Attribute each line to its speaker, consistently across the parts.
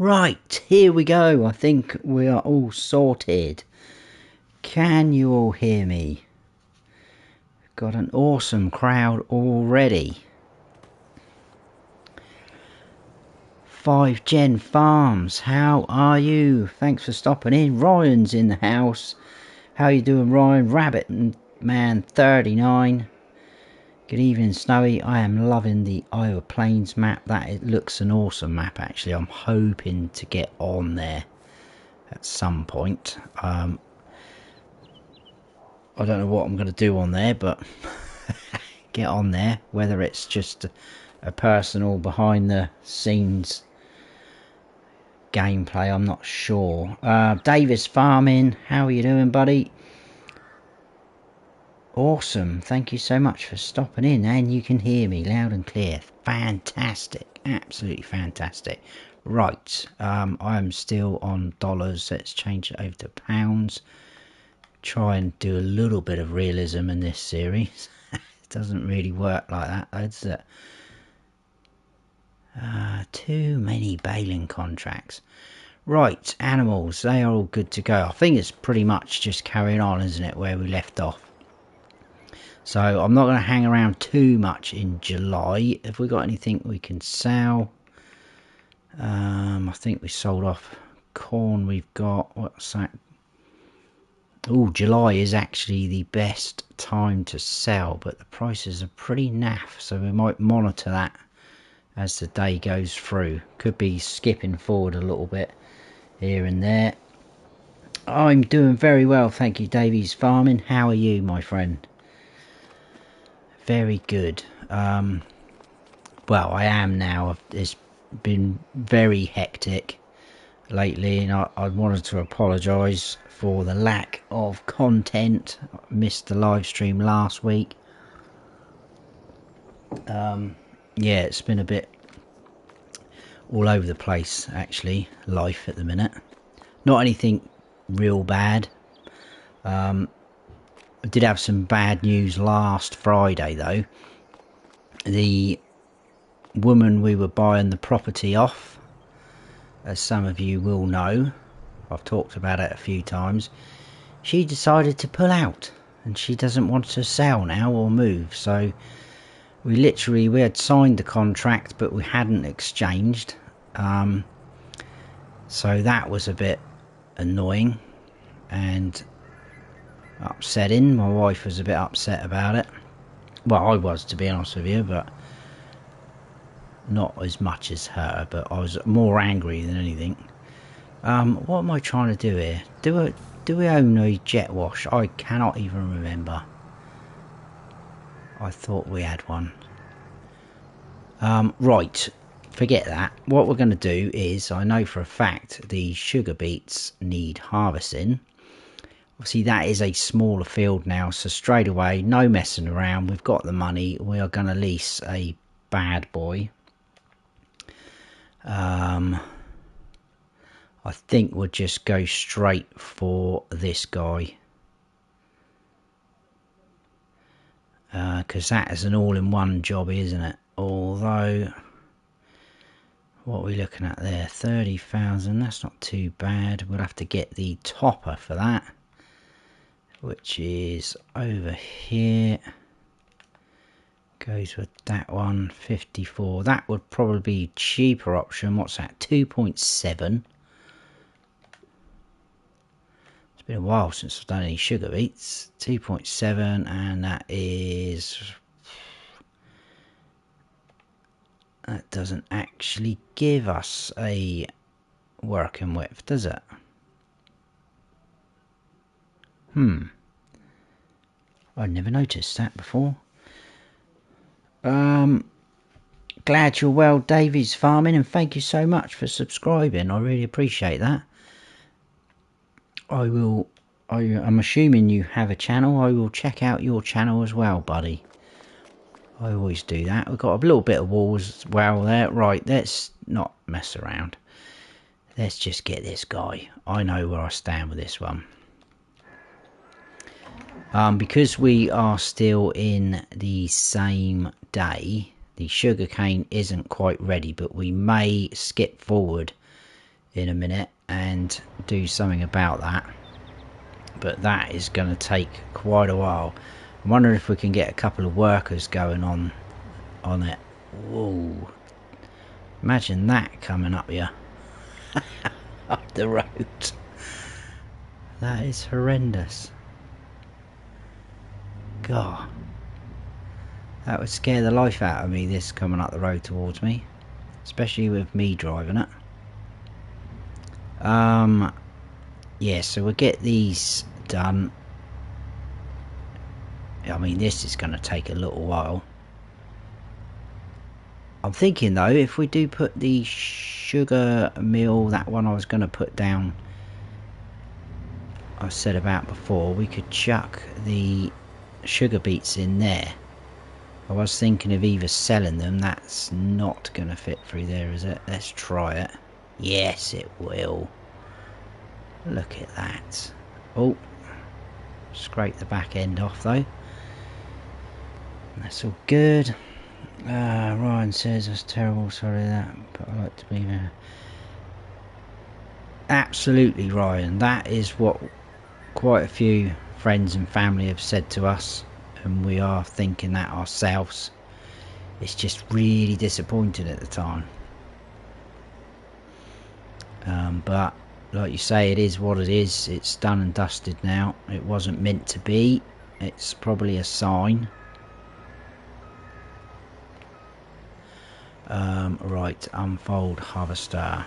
Speaker 1: Right, here we go. I think we are all sorted. Can you all hear me? Got an awesome crowd already. 5 Gen Farms, how are you? Thanks for stopping in. Ryan's in the house. How you doing, Ryan? Rabbit Man 39. Good evening, Snowy. I am loving the Iowa Plains map. It looks an awesome map, actually. I'm hoping to get on there at some point. I don't know what I'm going to do on there, but get on there. Whether it's just a personal behind the scenes gameplay, I'm not sure. Davis Farming, how are you doing, buddy? Awesome, thank you so much for stopping in, and you can hear me loud and clear. Fantastic, absolutely fantastic. Right, I am still on dollars. Let's change it over to pounds. Try and do a little bit of realism in this series. It doesn't really work like that, does it? Too many baling contracts. Right, animals, they are all good to go. I think it's pretty much just carrying on, isn't it, where we left off. So I'm not going to hang around too much in July. Have we got anything we can sell? I think we sold off corn. We've got, what's that? Oh, July is actually the best time to sell, but the prices are pretty naff, so we might monitor that as the day goes through. Could be skipping forward a little bit here and there. I'm doing very well, thank you, Davies Farming. How are you, my friend? Very good. Well, I am now. It's been very hectic lately, and I wanted to apologise for the lack of content. I missed the live stream last week. Yeah, it's been a bit all over the place, actually, life at the minute. Not anything real bad. I did have some bad news last Friday, though. The woman we were buying the property off, as some of you will know, I've talked about it a few times, she decided to pull out, and she doesn't want to sell now or move. So we had signed the contract, but we hadn't exchanged. So that was a bit annoying and upsetting. My wife was a bit upset about it. Well, I was, to be honest with you, but not as much as her. But I was more angry than anything. What am I trying to do here? Do we own a jet wash? I cannot even remember. I thought we had one. Right, forget that. What we're going to do is, I know for a fact the sugar beets need harvesting. Obviously that is a smaller field now, so straight away, no messing around. We've got the money. We are going to lease a bad boy. I think we'll just go straight for this guy. Because that is an all-in-one job, isn't it? Although, what are we looking at there? 30,000, that's not too bad. We'll have to get the topper for that, which is over here. Goes with that one, 54. That would probably be a cheaper option. What's that? 2.7. It's been a while since I've done any sugar beets. 2.7, and that is... that doesn't actually give us a working width, does it? I never noticed that before. Glad you're well, Davies Farming, and thank you so much for subscribing. I really appreciate that. I'm assuming you have a channel. I will check out your channel as well, buddy. I always do that. We've got a little bit of walls as well there. Right, let's not mess around. Let's just get this guy. I know where I stand with this one. Because we are still in the same day, the sugarcane isn't quite ready, but we may skip forward in a minute and do something about that, but that is going to take quite a while. I wonder if we can get a couple of workers going on it. Whoa, imagine that coming up here up the road. That is horrendous. God, that would scare the life out of me, this coming up the road towards me, especially with me driving it. Yeah, so we'll get these done. I mean, this is going to take a little while. I'm thinking though, if we do put the sugar mill, that one I was going to put down, I said about before, we could chuck the sugar beets in there. I was thinking of either selling them. That's not going to fit through there, is it? Let's try it. Yes, it will. Look at that. Oh, scrape the back end off though. That's all good. Ryan says that's terrible, sorry that, but I like to be there. Absolutely, Ryan, that is what quite a few friends and family have said to us, and we are thinking that ourselves. It's just really disappointing at the time, but like you say, it is what it is. It's done and dusted now. It wasn't meant to be. It's probably a sign. Right, unfold harvester.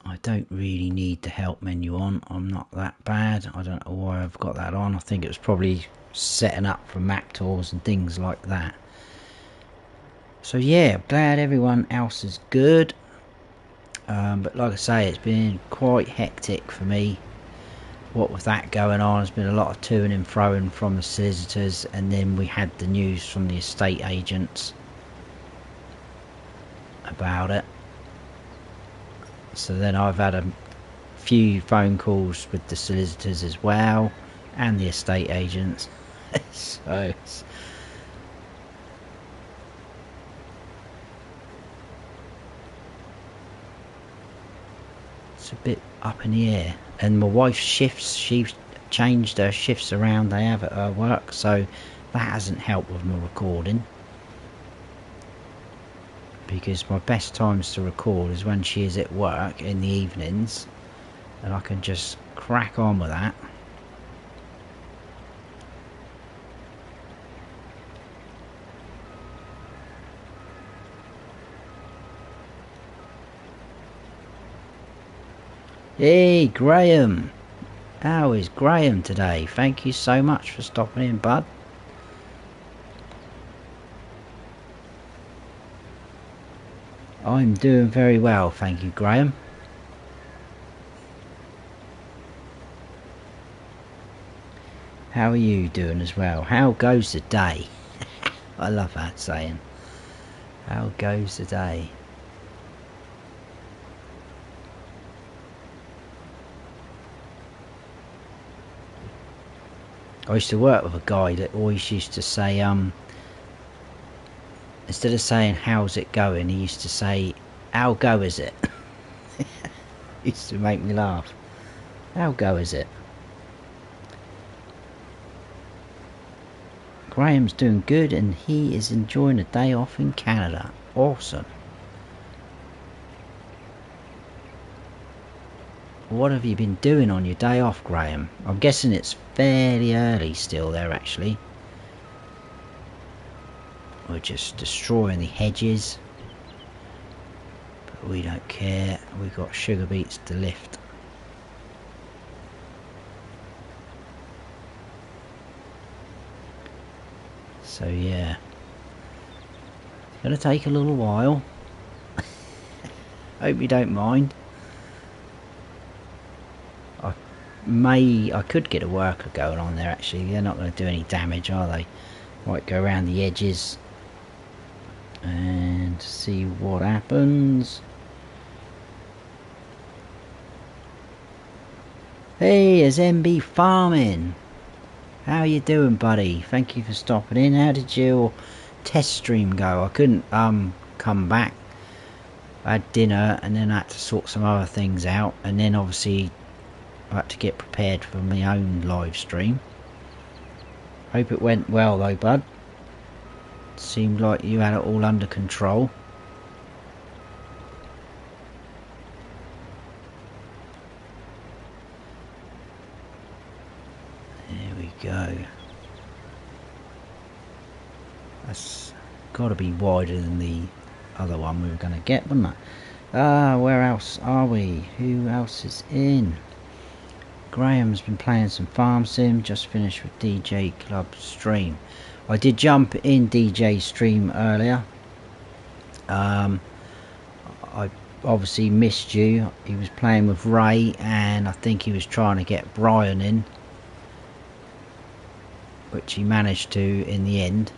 Speaker 1: I don't really need the help menu on. I'm not that bad. I don't know why I've got that on. I think it was probably setting up for map tours and things like that. So yeah, glad everyone else is good. But like I say, it's been quite hectic for me. What with that going on, there's been a lot of to-ing and fro-ing from the solicitors, and then we had the news from the estate agents about it. So then I've had a few phone calls with the solicitors as well, and the estate agents. So it's a bit up in the air. And my wife's shifts, she's changed her shifts around they have at her work, so that hasn't helped with my recording, because my best times to record is when she is at work in the evenings, and I can just crack on with that. Hey Graham, how is Graham today? Thank you so much for stopping in, bud. I'm doing very well, thank you, Graham. How are you doing as well? How goes the day? I love that saying. How goes the day? I used to work with a guy that always used to say, instead of saying how's it going, he used to say, how go is it? Used to make me laugh. How go is it? Graham's doing good and he is enjoying a day off in Canada. Awesome. What have you been doing on your day off, Graham? I'm guessing it's fairly early still there, actually. We're just destroying the hedges, but we don't care. We've got sugar beets to lift. So yeah, it's gonna take a little while. Hope you don't mind. I could get a worker going on there actually. They're not going to do any damage, are they? Might go around the edges and see what happens. Hey, it's MB Farming. How you doing, buddy? Thank you for stopping in. How did your test stream go? I couldn't come back. I had dinner and then I had to sort some other things out, and then obviously I had to get prepared for my own live stream. Hope it went well though, bud. Seemed like you had it all under control. There we go. That's got to be wider than the other one we were going to get, wasn't it? Where else are we? Who else is in? Graham's been playing some farm sim, just finished with DJ Club stream. I did jump in DJ stream earlier. I obviously missed you. He was playing with Ray and I think he was trying to get Brian in, which he managed to in the end.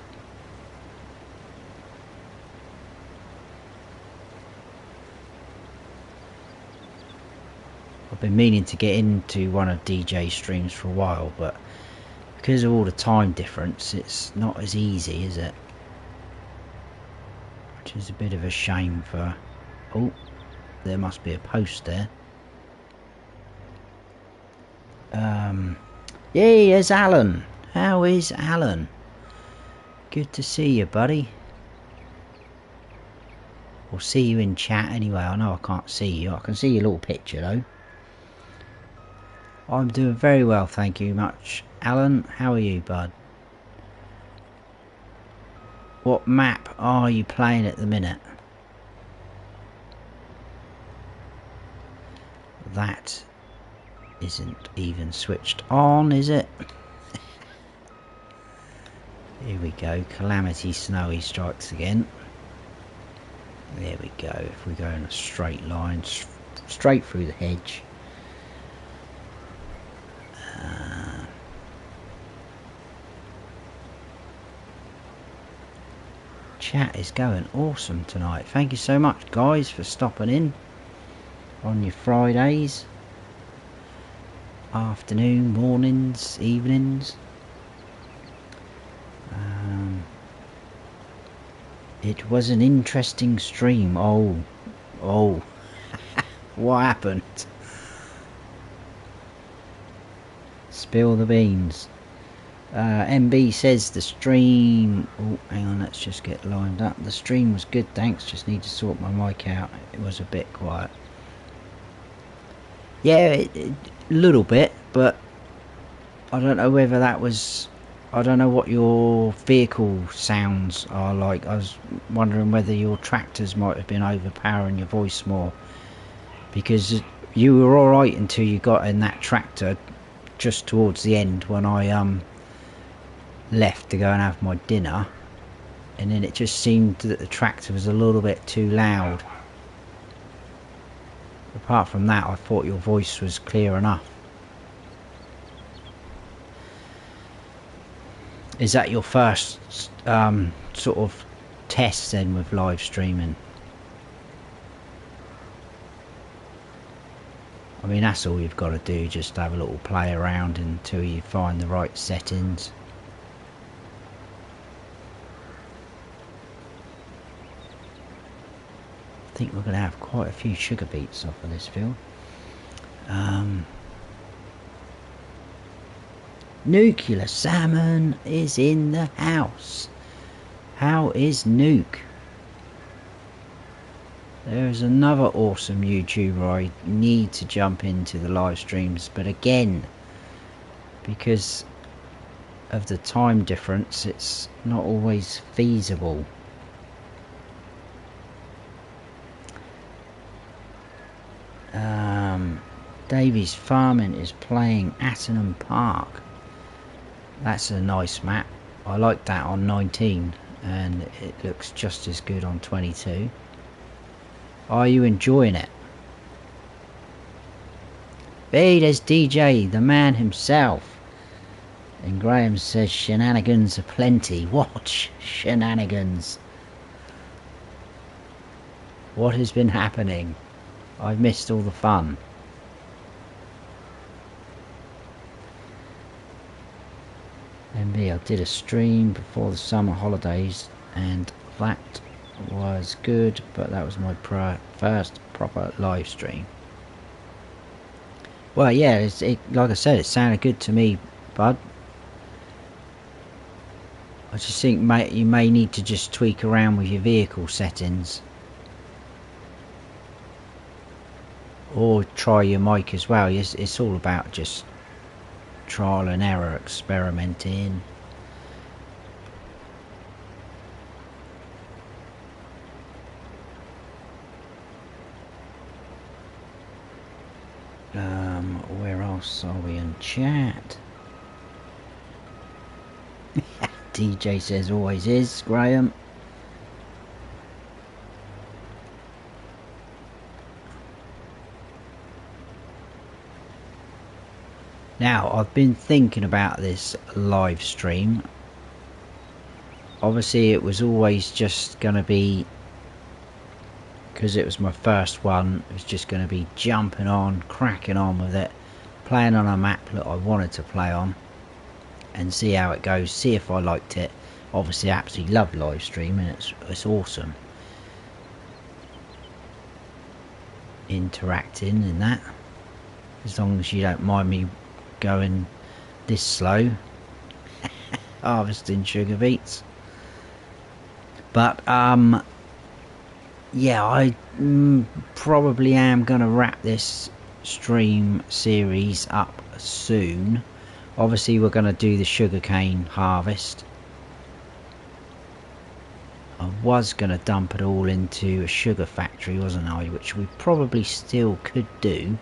Speaker 1: I've been meaning to get into one of DJ streams for a while, but because of all the time difference, it's not as easy, is it? Which is a bit of a shame for... Oh, there must be a post there. Yeah, there's Alan. How is Alan? Good to see you, buddy. We'll see you in chat anyway. I know I can't see you. I can see your little picture though. I'm doing very well, thank you much. Alan, how are you, bud? What map are you playing at the minute? That isn't even switched on, is it? Here we go. Calamity Snowy strikes again. There we go. If we go in a straight line, straight through the hedge. Chat is going awesome tonight. Thank you so much, guys, for stopping in on your Fridays, afternoon, mornings, evenings. It was an interesting stream. Oh, what happened? Spill the beans. MB says the stream... Oh, hang on, let's just get lined up. The stream was good, thanks. Just need to sort my mic out. It was a bit quiet. Yeah, a little bit, but I don't know whether that was... I don't know what your vehicle sounds are like. I was wondering whether your tractors might have been overpowering your voice more. Because you were alright until you got in that tractor just towards the end when I left to go and have my dinner, and then it just seemed that the tractor was a little bit too loud. Apart from that, I thought your voice was clear enough. Is that your first sort of test then with live streaming? I mean, that's all you've got to do, just have a little play around until you find the right settings. I think we're going to have quite a few sugar beets off of this field. Nuclear Salmon is in the house. How is Nuke? There's another awesome YouTuber I need to jump into the live streams, but again, because of the time difference, it's not always feasible. Davies Farming is playing Attenham Park. That's a nice map. I like that on 19 and it looks just as good on 22. Are you enjoying it? Hey, there's DJ, the man himself. And Graham says shenanigans are plenty. What shenanigans? What has been happening? I've missed all the fun. MB, I did a stream before the summer holidays and that was good, but that was my first proper live stream. Well, yeah, like I said, it sounded good to me, bud. I just think you may need to just tweak around with your vehicle settings. Or try your mic as well. It's all about just trial and error, experimenting. Where else are we in chat? DJ says always is, Graham. Now, I've been thinking about this live stream. Obviously, it was always just going to be, because it was my first one, it was just going to be jumping on, cracking on with it, playing on a map that I wanted to play on, and see how it goes, see if I liked it. Obviously, I absolutely love live streaming, it's awesome. Interacting in that, as long as you don't mind me going this slow, harvesting sugar beets. But yeah, I probably am gonna wrap this stream series up soon. Obviously, we're gonna do the sugarcane harvest. I was gonna dump it all into a sugar factory, wasn't I? Which we probably still could do.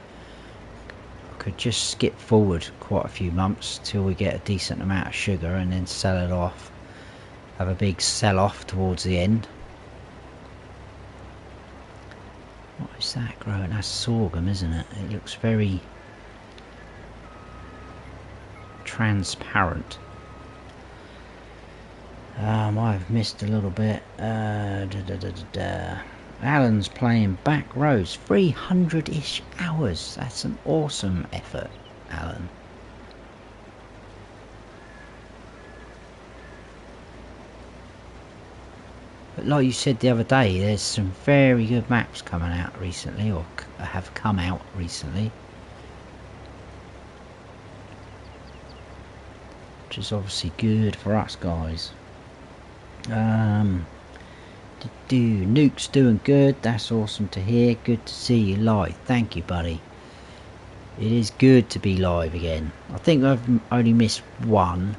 Speaker 1: Could just skip forward quite a few months till we get a decent amount of sugar and then sell it off, have a big sell off towards the end. What is that growing? That's sorghum, isn't it? It looks very transparent. I've missed a little bit. Alan's playing back roads, 300-ish hours. That's an awesome effort, Alan. But like you said the other day, there's some very good maps coming out recently, or have come out recently. Which is obviously good for us guys. Nuke's doing good, that's awesome to hear. Good to see you live. Thank you, buddy. It is good to be live again. I think I've only missed one.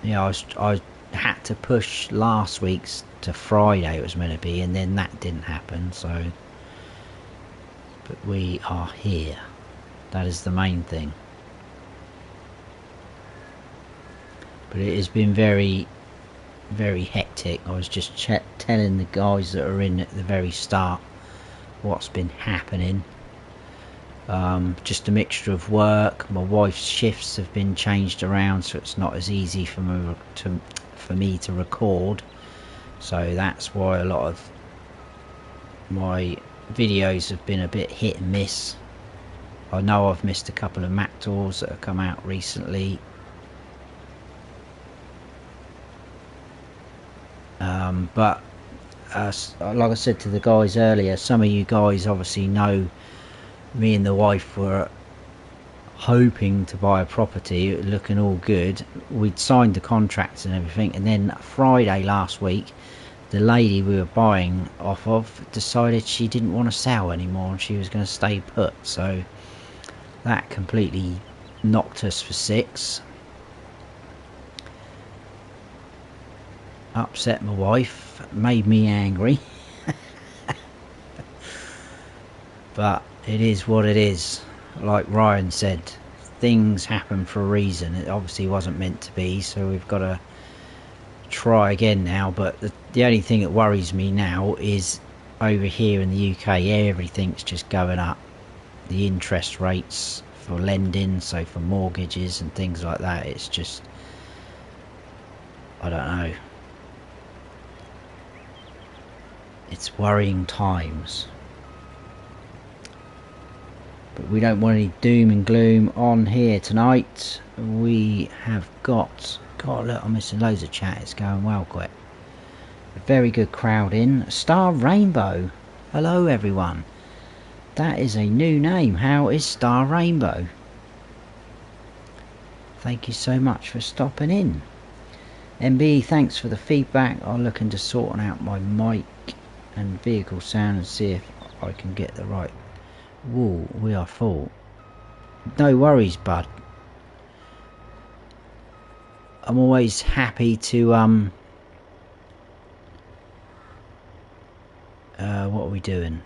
Speaker 1: Yeah, I had to push last week's to Friday, it was meant to be, and then that didn't happen, so. But we are here. That is the main thing. But it has been very hectic. I was just telling the guys that are in at the very start what's been happening. Just a mixture of work. My wife's shifts have been changed around, so it's not as easy for me to record. So that's why a lot of my videos have been a bit hit and miss. I know I've missed a couple of Mac tours that have come out recently. But like I said to the guys earlier, some of you guys obviously know me and the wife were hoping to buy a property, looking all good. We'd signed the contracts and everything, and then Friday last week the lady we were buying off of decided she didn't want to sell anymore and she was going to stay put, so that completely knocked us for six. Upset my wife, made me angry. But it is what it is. Like Ryan said, things happen for a reason. It obviously wasn't meant to be, so we've got to try again now. But the only thing that worries me now is over here in the UK, everything's just going up. The interest rates for lending, so for mortgages and things like that, it's just, I don't know. It's worrying times. But we don't want any doom and gloom on here tonight. We have got... God, look, I'm missing loads of chat. It's going well quick. A very good crowd in. Star Rainbow. Hello everyone. That is a new name. How is Star Rainbow? Thank you so much for stopping in. MB, thanks for the feedback. I'll look into sorting out my mic and vehicle sound and see if I can get the right. Whoa, we are full. No worries, bud. I'm always happy to what are we doing?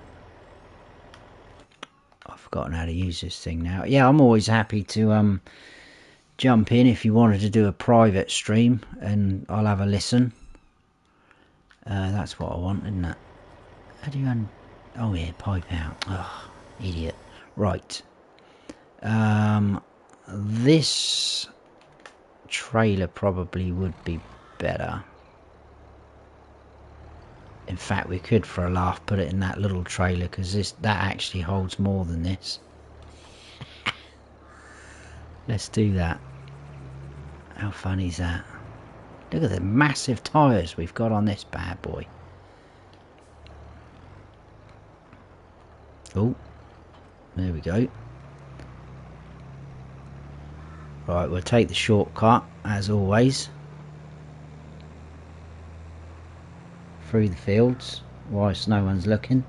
Speaker 1: I've forgotten how to use this thing now. Yeah, I'm always happy to jump in if you wanted to do a private stream and I'll have a listen. That's what I want, isn't it? How do you oh yeah, pipe out. Oh, idiot. Right. This trailer probably would be better. In fact, we could for a laugh put it in that little trailer because that actually holds more than this. Let's do that. How funny is that? Look at the massive tyres we've got on this bad boy. Oh, there we go. Right, we'll take the shortcut as always. Through the fields whilst no one's looking.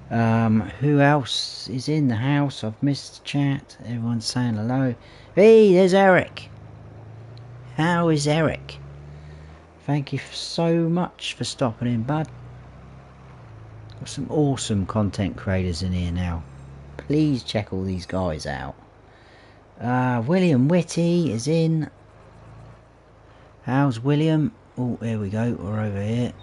Speaker 1: Who else is in the house? I've missed the chat. Everyone's saying hello. Hey, there's Eric. How is Eric? Thank you so much for stopping in, bud. Got some awesome content creators in here now. Please check all these guys out. William Whitty is in. How's William? Oh, here we go. We're over here.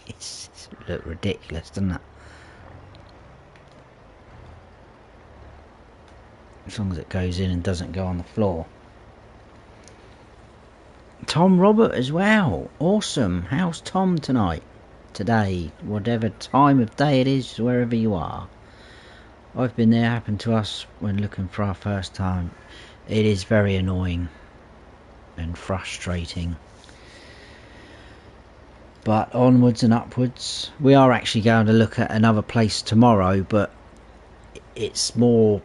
Speaker 1: It's look ridiculous, doesn't it? As long as it goes in and doesn't go on the floor. Tom Robert as well. Awesome. How's Tom tonight? Today, whatever time of day it is, wherever you are. I've been there, happened to us when looking for our first time. It is very annoying and frustrating. But onwards and upwards. We are actually going to look at another place tomorrow, but it's more,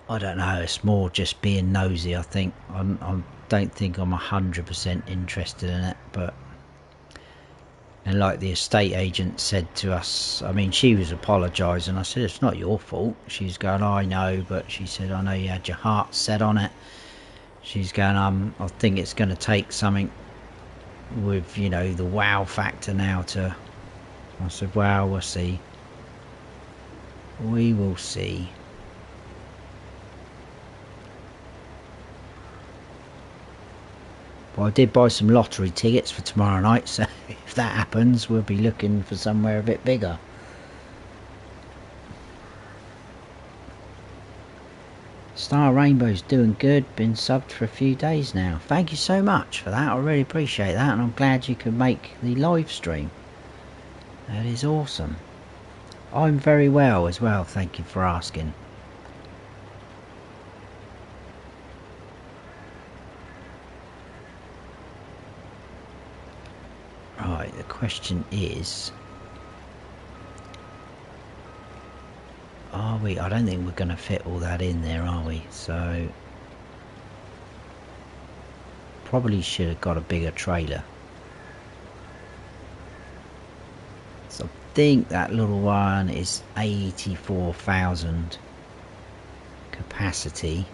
Speaker 1: I don't know, it's more just being nosy, I think. I don't think I'm 100% interested in it, but... And like the estate agent said to us, I mean, she was apologising. I said, it's not your fault. She's going, I know, but she said, I know you had your heart set on it. She's going, I think it's going to take something with, you know, the wow factor now to... I said, well, we'll see. We will see. Well, I did buy some lottery tickets for tomorrow night, so if that happens, we'll be looking for somewhere a bit bigger. Star Rainbow's doing good, been subbed for a few days now. Thank you so much for that, I really appreciate that, and I'm glad you could make the live stream. That is awesome. I'm very well as well, thank you for asking. Right, the question is, are we? I don't think we're going to fit all that in there, are we? So probably should have got a bigger trailer. So I think that little one is 84,000 capacity.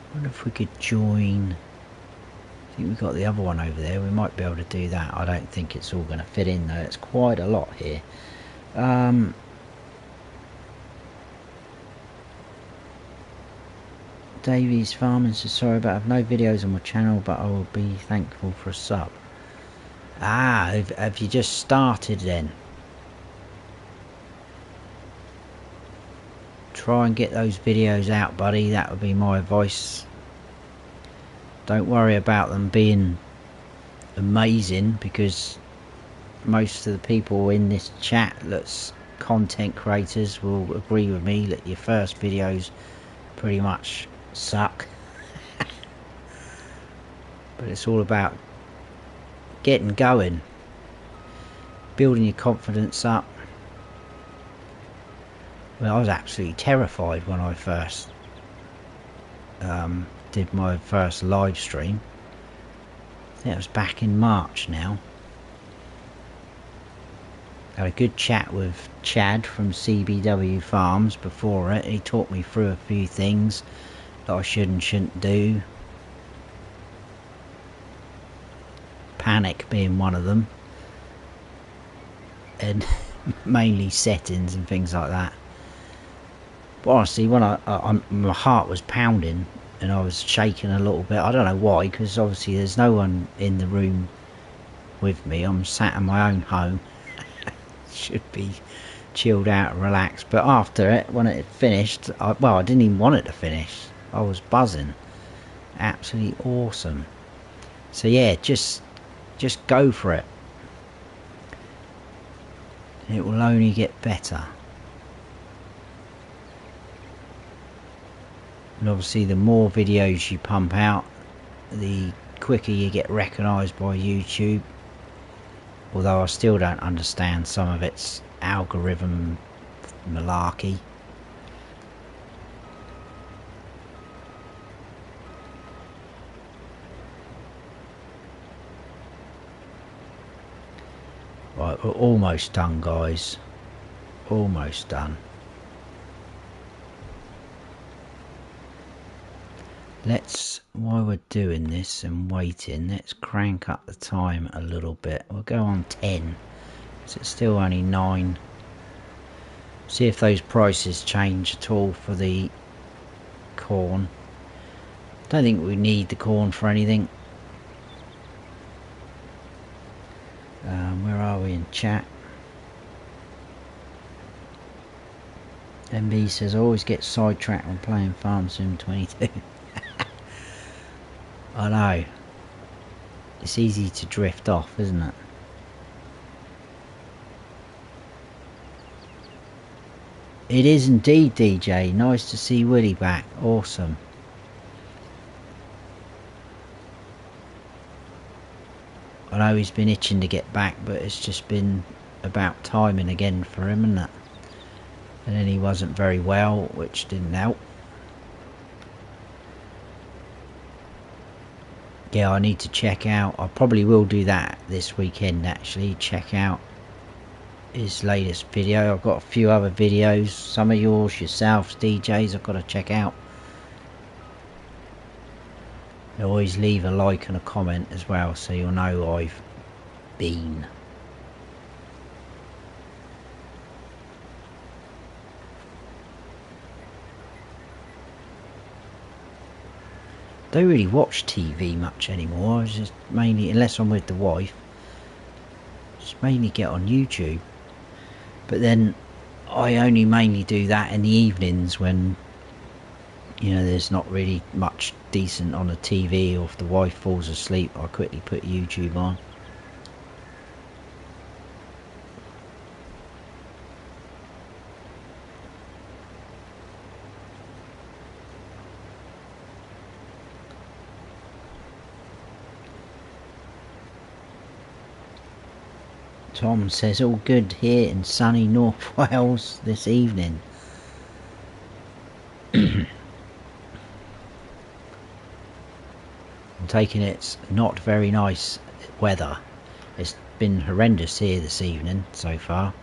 Speaker 1: I wonder if we could join. I think we've got the other one over there. We might be able to do that. I don't think it's all going to fit in though. It's quite a lot here. Davies Farming says, sorry about I have no videos on my channel, but I will be thankful for a sub. Ah, have you just started then? Try and get those videos out, buddy. That would be my advice. Don't worry about them being amazing, because most of the people in this chat that's content creators will agree with me that your first videos pretty much suck. But it's all about getting going, building your confidence up. Well, I was absolutely terrified when I first did my first live stream. I think it was back in March now. Had a good chat with Chad from CBW Farms before it. He talked me through a few things that I should and shouldn't do. Panic being one of them. And mainly settings and things like that. But honestly, when my heart was pounding and I was shaking a little bit. I don't know why, because obviously there's no one in the room with me. I'm sat in my own home. Should be chilled out and relaxed. But after it, when it finished, I didn't even want it to finish. I was buzzing. Absolutely awesome. So yeah, just go for it. It will only get better. And obviously the more videos you pump out, the quicker you get recognised by YouTube. Although I still don't understand some of its algorithm malarkey. Right, we're almost done, guys. Almost done. Let's, while we're doing this and waiting, let's crank up the time a little bit. We'll go on 10, so it's still only 9. See if those prices change at all for the corn. Don't think we need the corn for anything. Where are we in chat? MB says, I always get sidetracked when playing Farm Sim 22. I know. It's easy to drift off, isn't it? It is indeed, DJ. Nice to see Willie back. Awesome. I know he's been itching to get back, but it's just been about timing again for him, isn't it? And then he wasn't very well, which didn't help. Yeah, I need to check out. I probably will do that this weekend, actually. Check out his latest video. I've got a few other videos. Some of yours, yourselves, DJs, I've got to check out. Always leave a like and a comment as well, so you'll know I've been. Don't really watch TV much anymore. I just mainly, unless I'm with the wife, just mainly get on YouTube. But then I only mainly do that in the evenings when, you know, there's not really much decent on the TV, or if the wife falls asleep, I quickly put YouTube on. Tom says all good here in sunny North Wales this evening. I'm taking it's not very nice weather. It's been horrendous here this evening so far.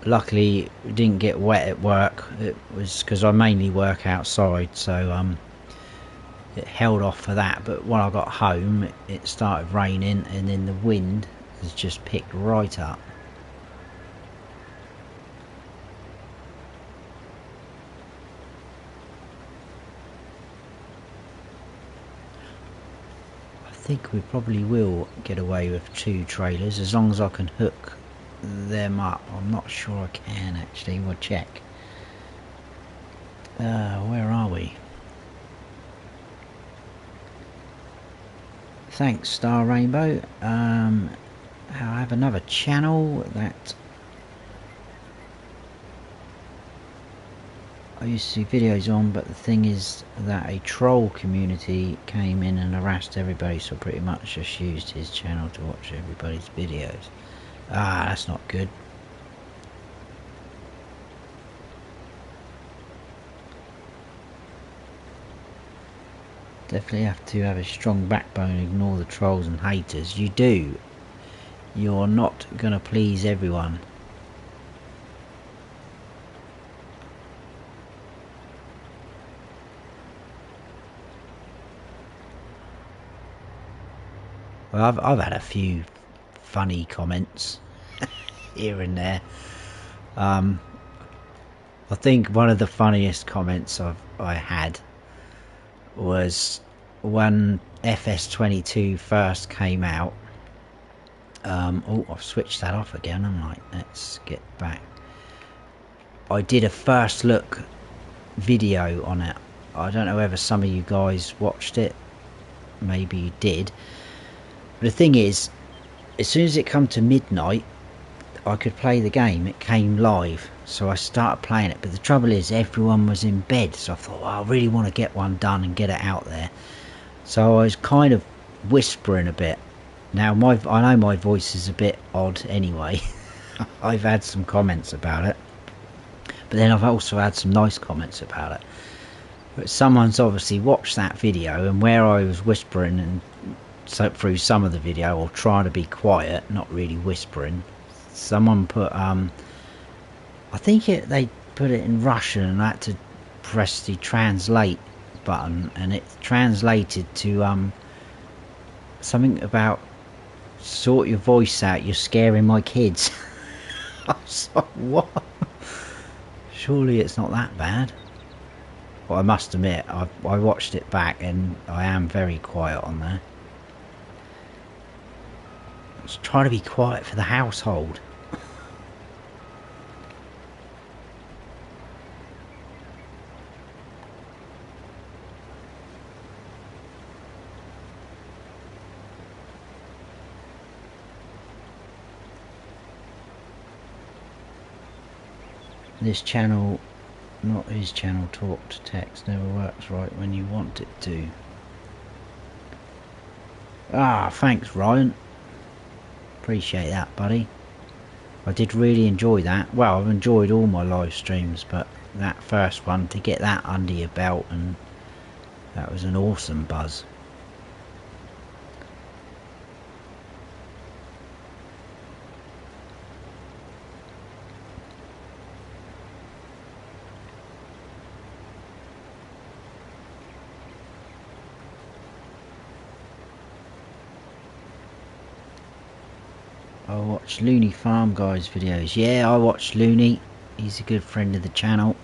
Speaker 1: Luckily we didn't get wet at work. It was because I mainly work outside, so it held off for that. But when I got home it started raining, and then the wind has just picked right up. I think we probably will get away with 2 trailers as long as I can hook them up. I'm not sure I can actually. We'll check. Where are we? Thanks, Star Rainbow. I have another channel that I used to see videos on, but the thing is that a troll community came in and harassed everybody, so pretty much just used his channel to watch everybody's videos. Ah, that's not good. Definitely have to have a strong backbone and ignore the trolls and haters. You do. You're not going to please everyone. Well, I've had a few funny comments here and there. I think one of the funniest comments I had was when FS22 first came out. Oh, I've switched that off again. I'm like, let's get back. I did a first look video on it. I don't know whether some of you guys watched it. Maybe you did. But the thing is, as soon as it come to midnight, I could play the game. It came live, so I started playing it. But the trouble is, everyone was in bed, so I thought, well, I really want to get one done and get it out there. So I was kind of whispering a bit. Now, I know my voice is a bit odd anyway. I've had some comments about it, but then I've also had some nice comments about it. But someone's obviously watched that video, and where I was whispering and through some of the video, or trying to be quiet, not really whispering, someone put I think they put it in Russian, and I had to press the translate button, and it translated to something about sort your voice out, you're scaring my kids. I was like, what? Surely it's not that bad. Well, I must admit, I watched it back and I am very quiet on there. Just try to be quiet for the household. This channel, not his channel, talk to text never works right when you want it to. Ah, thanks Ryan. Appreciate that, buddy. I did really enjoy that. Well, I've enjoyed all my live streams, but that first one, to get that under your belt, and that was an awesome buzz. I watch Looney Farm Guys videos. Yeah, I watch Looney. He's a good friend of the channel.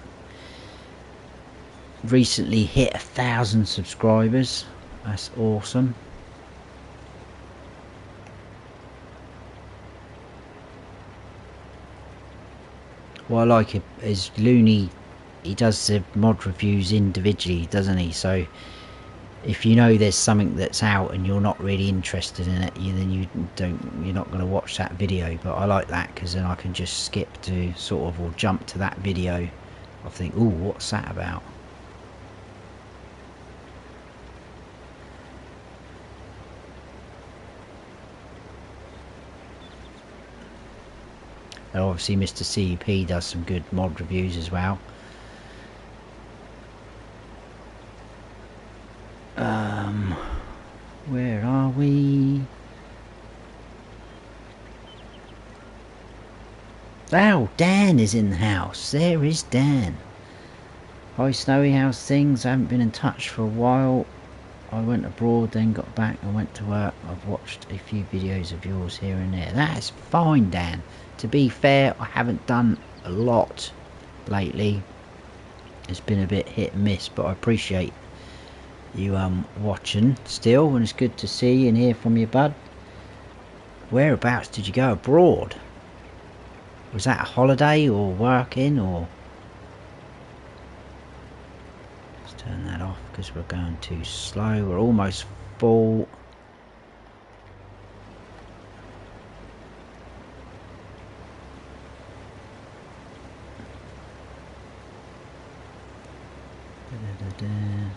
Speaker 1: Recently hit 1,000 subscribers. That's awesome. What I like is Looney, he does the mod reviews individually, doesn't he? So if you know there's something that's out and you're not really interested in it, then you're not going to watch that video. But I like that, because then I can just skip to sort of, or jump to that video. I think, ooh, what's that about? And obviously Mr. CEP does some good mod reviews as well. Where are we? Oh, Dan is in the house. There is Dan. Hi Snowy, how's things? I haven't been in touch for a while. I went abroad, then got back and went to work. I've watched a few videos of yours here and there. That's fine, Dan. To be fair, I haven't done a lot lately. It's been a bit hit and miss, but I appreciate you watching still, and it's good to see and hear from you, bud. Whereabouts did you go abroad? Was that a holiday or working, or? Let's turn that off because we're going too slow. We're almost full. dear.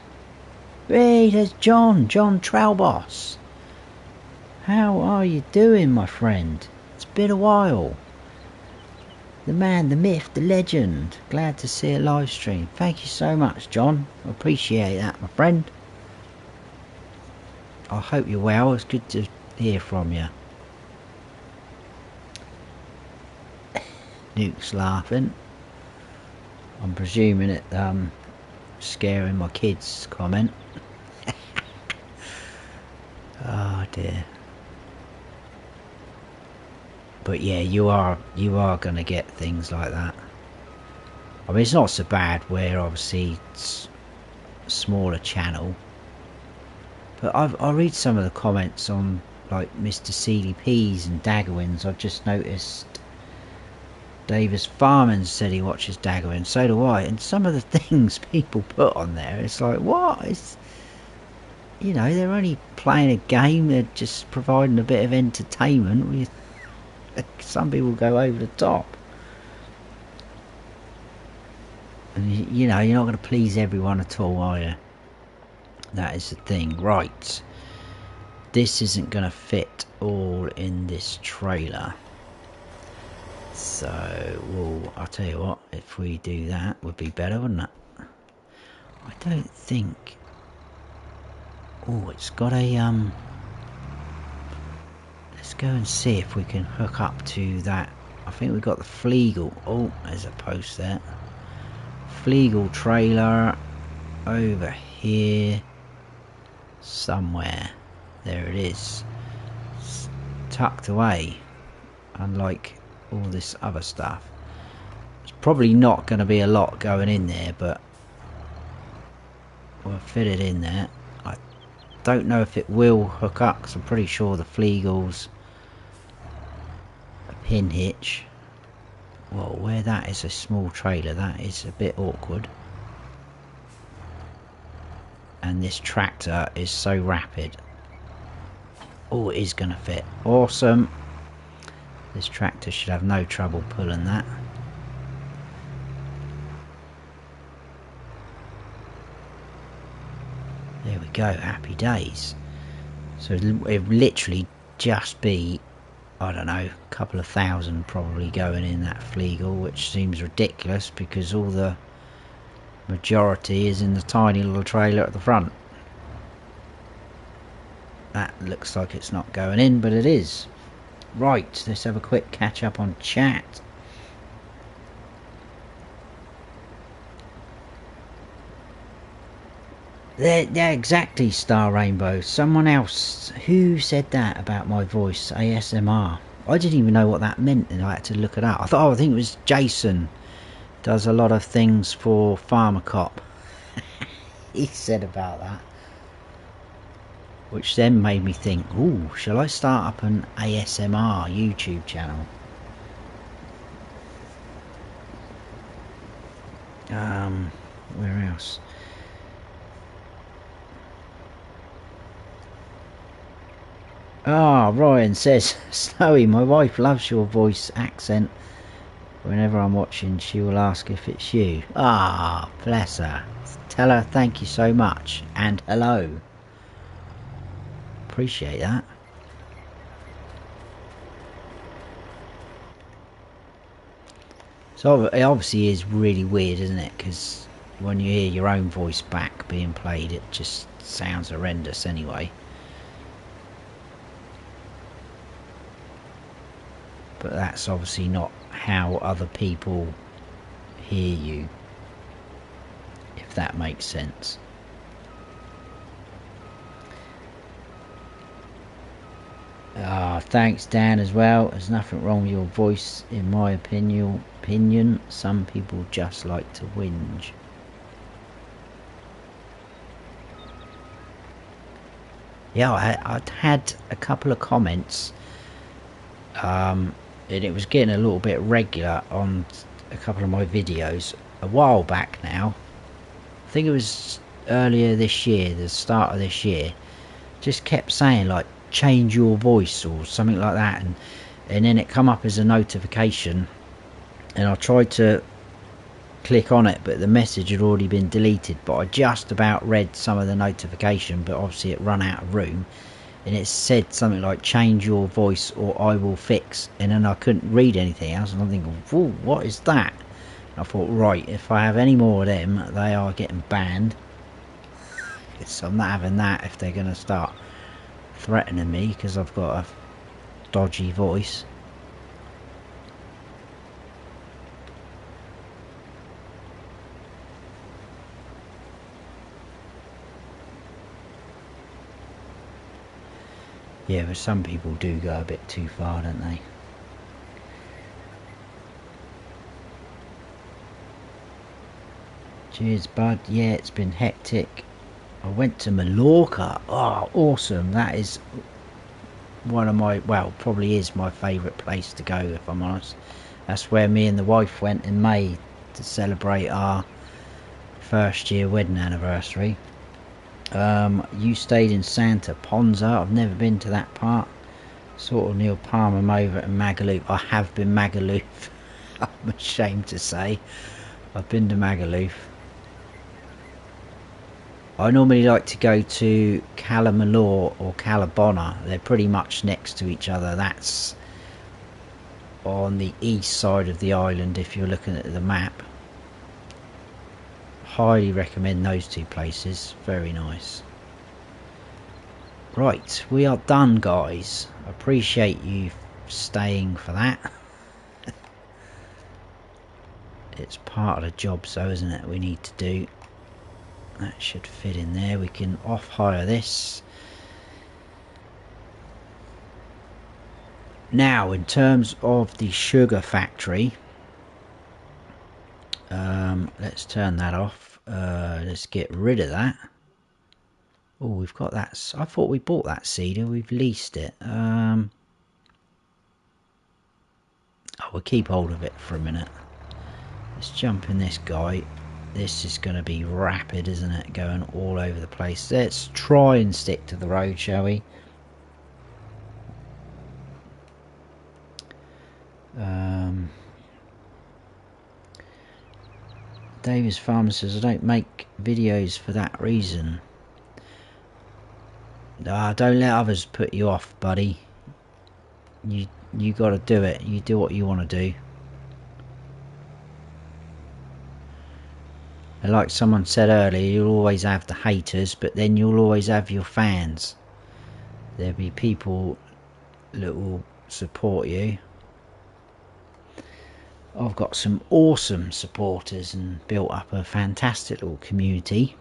Speaker 1: Hey, there's John Trailboss. How are you doing, my friend? It's been a while. The man, the myth, the legend. Glad to see a live stream. Thank you so much, John. I appreciate that, my friend. I hope you're well. It's good to hear from you. Nuke's laughing. I'm presuming it scaring my kids comment. Oh dear. But yeah, you are gonna get things like that. I mean, it's not so bad where obviously it's a smaller channel. But I read some of the comments on like Mr. CDP's and Daggerwin's. I've just noticed Davis Farman said he watches Daggerwin, so do I. And some of the things people put on there, it's like, what? It's, you know, they're only playing a game. They're just providing a bit of entertainment. Some people go over the top. And you know, you're not going to please everyone at all, are you? That is the thing. Right. This isn't going to fit all in this trailer. So, well, I'll tell you what, if we do that, would be better, wouldn't it? I don't think... Oh, it's got a, let's go and see if we can hook up to that. I think we've got the Flegel. Oh, there's a post there. Flegel trailer over here somewhere. There it is. It's tucked away, unlike all this other stuff. It's probably not going to be a lot going in there, but we'll fit it in there. I don't know if it will hook up, because I'm pretty sure the Flegel's a pin hitch. Well, where that is a small trailer, that is a bit awkward. And this tractor is so rapid. Oh, it is going to fit. Awesome. This tractor should have no trouble pulling that. There we go, happy days. So it'd literally just be, I don't know, a couple of thousand probably going in that Flegel, which seems ridiculous because all the majority is in the tiny little trailer at the front. That looks like it's not going in, but it is. Right, let's have a quick catch up on chat. Yeah, exactly, Star Rainbow. Someone else, who said that about my voice, ASMR? I didn't even know what that meant, and I had to look it up. I think it was Jason. Does a lot of things for Farmer Cop. He said about that. Which then made me think, ooh, shall I start up an ASMR YouTube channel? Where else? Ah, Ryan says, Snowy, my wife loves your voice accent. Whenever I'm watching, she will ask if it's you. Ah, bless her. Tell her thank you so much, and hello. Appreciate that. So it obviously is really weird, isn't it? Because when you hear your own voice back being played, it just sounds horrendous anyway. But that's obviously not how other people hear you, if that makes sense. Thanks Dan as well. There's nothing wrong with your voice in my opinion. Some people just like to whinge. Yeah, I'd had a couple of comments, and it was getting a little bit regular on a couple of my videos a while back now. I think it was earlier this year, the start of this year. Just kept saying like, change your voice or something like that, and then it come up as a notification, and I tried to click on it, but the message had already been deleted. But I just about read some of the notification, but obviously it run out of room, and it said something like change your voice or I will fix, and then I couldn't read anything else, and I'm thinking, whoa, what is that? I thought, right, if I have any more of them, they are getting banned. So I'm not having that if they're going to start threatening me because I've got a dodgy voice. Yeah, but some people do go a bit too far, don't they? Cheers, bud. Yeah, it's been hectic. I went to Mallorca. Oh, awesome. That is one of my, well, probably is my favourite place to go, if I'm honest. That's where me and the wife went in May to celebrate our first year wedding anniversary. You stayed in Santa Ponza. I've never been to that part. Sort of Neil Palmer over at Magaluf. I have been Magaluf. I'm ashamed to say I've been to Magaluf. I normally like to go to Calamalor or Calabona. They're pretty much next to each other. That's on the east side of the island if you're looking at the map. Highly recommend those two places. Very nice. Right, we are done, guys. Appreciate you staying for that. It's part of the job, so isn't it? We need to do. That should fit in there. We can off hire this. Now, in terms of the sugar factory, let's turn that off. Let's get rid of that. Oh, we've got that. I thought we bought that cedar. We've leased it. Oh, we'll keep hold of it for a minute. Let's jump in this guy. This is going to be rapid, isn't it? Going all over the place. Let's try and stick to the road, shall we? Davis Farmer says, I don't make videos for that reason. Don't let others put you off, buddy. You got to do it. You do what you want to do. And like someone said earlier, you'll always have the haters, but then you'll always have your fans. There'll be people that will support you. I've got some awesome supporters and built up a fantastic little community.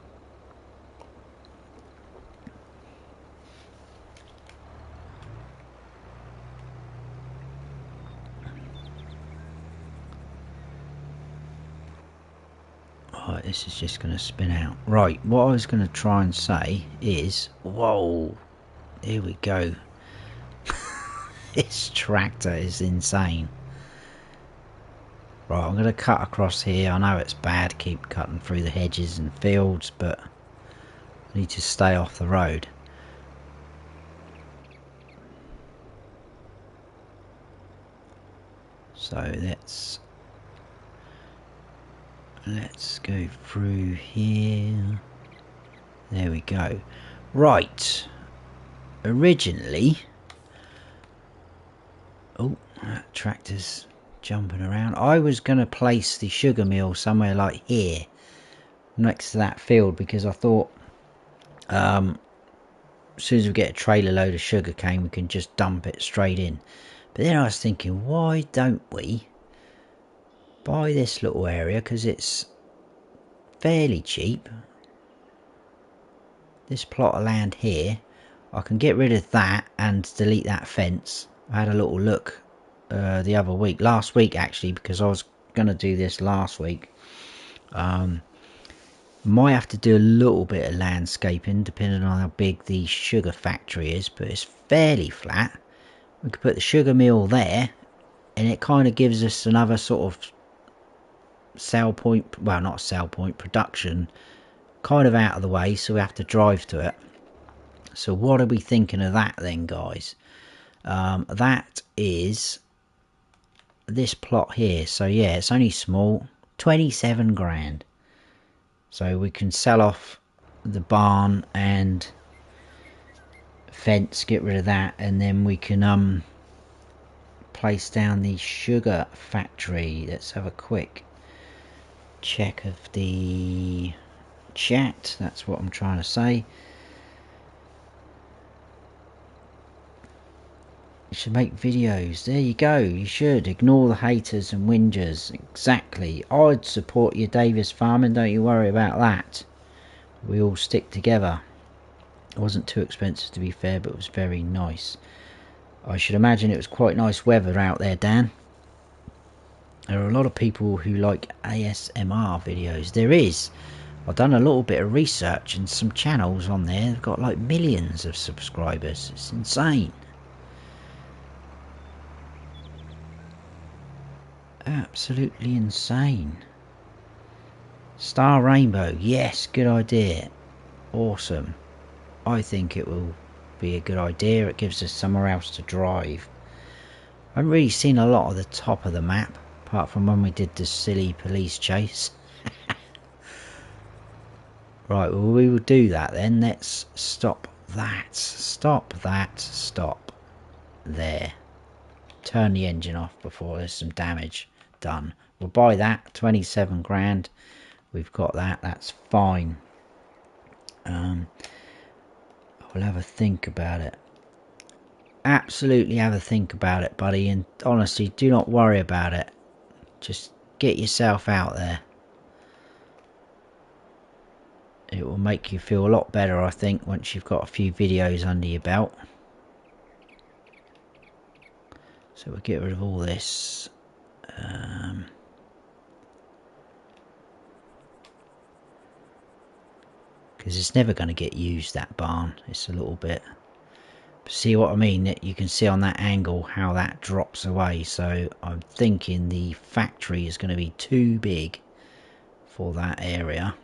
Speaker 1: Right, this is just going to spin out. Right, what I was going to try and say is, whoa, here we go. This tractor is insane. Right, I'm going to cut across here. I know it's bad to keep cutting through the hedges and fields, but I need to stay off the road. So let's go through here. There we go. Right. Originally, oh, that tractor's jumping around. I was going to place the sugar mill somewhere like here, next to that field, because I thought as soon as we get a trailer load of sugarcane, we can just dump it straight in. But then I was thinking, why don't we buy this little area, because it's fairly cheap. This plot of land here, I can get rid of that and delete that fence. I had a little look the other week, last week actually, because I was going to do this last week. Might have to do a little bit of landscaping depending on how big the sugar factory is, but it's fairly flat. We could put the sugar mill there, and it kind of gives us another sort of sell point, well, not sell point, production kind of out of the way, so we have to drive to it. So what are we thinking of that then, guys? That is this plot here. So yeah, it's only small, 27 grand. So we can sell off the barn and fence, get rid of that, and then we can place down the sugar factory. Let's have a quick check of the chat. That's what I'm trying to say. You should make videos. There you go. You should ignore the haters and whingers. Exactly. I'd support your Davis farming. Don't you worry about that. We all stick together. It wasn't too expensive, to be fair, but it was very nice. I should imagine it was quite nice weather out there, Dan. There are a lot of people who like ASMR videos. There is. I've done a little bit of research, and some channels on there have got like millions of subscribers. It's insane. Absolutely insane. Star Rainbow, yes, good idea. Awesome. I think it will be a good idea. It gives us somewhere else to drive. I haven't really seen a lot of the top of the map, apart from when we did the silly police chase. Right, well, we will do that then. Let's stop that. Stop that. Stop. There. Turn the engine off before there's some damage done. We'll buy that. 27 grand. We've got that. That's fine. We'll have a think about it. Absolutely have a think about it, buddy. And honestly, do not worry about it. Just get yourself out there. It will make you feel a lot better, I think, once you've got a few videos under your belt. So we'll get rid of all this. Because it's never going to get used, that barn. It's a little bit... See what I mean? You can see on that angle how that drops away. So I'm thinking the factory is going to be too big for that area.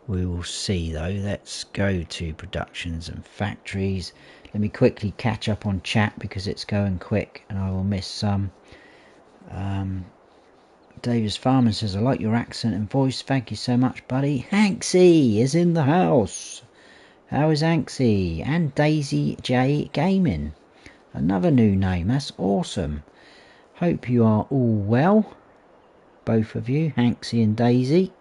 Speaker 1: We will see though. Let's go to productions and factories. Let me quickly catch up on chat because it's going quick and I will miss some. Davis Farman says, I like your accent and voice. Thank you so much, buddy. Hanksy is in the house. How is Hanksy? And Daisy J Gaming. Another new name. That's awesome. Hope you are all well. Both of you, Hanksy and Daisy.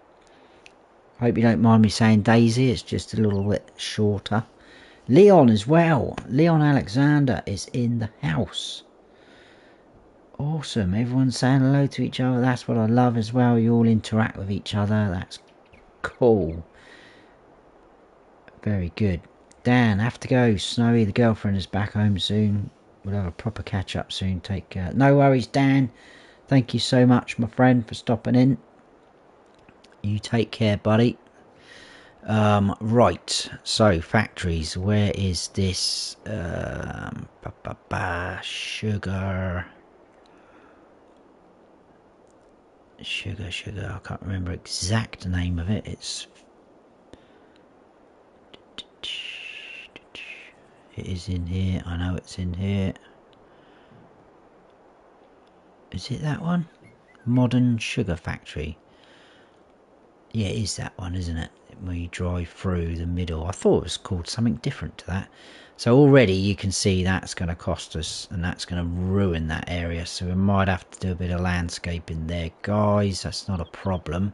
Speaker 1: Hope you don't mind me saying Daisy. It's just a little bit shorter. Leon as well. Leon Alexander is in the house. Awesome. Everyone's saying hello to each other. That's what I love as well. You all interact with each other. That's cool. Very good. Dan, have to go. Snowy, the girlfriend, is back home soon. We'll have a proper catch up soon. Take care. No worries, Dan. Thank you so much, my friend, for stopping in. You take care, buddy. Right. So, factories. Where is this? Sugar. Sugar. I can't remember exact name of it. It is in here. I know it's in here. Is it that one? Modern Sugar Factory. Yeah, it is that one, isn't it? Where you drive through the middle. I thought it was called something different to that. So already you can see that's going to cost us, and that's going to ruin that area. So we might have to do a bit of landscaping there, guys. That's not a problem.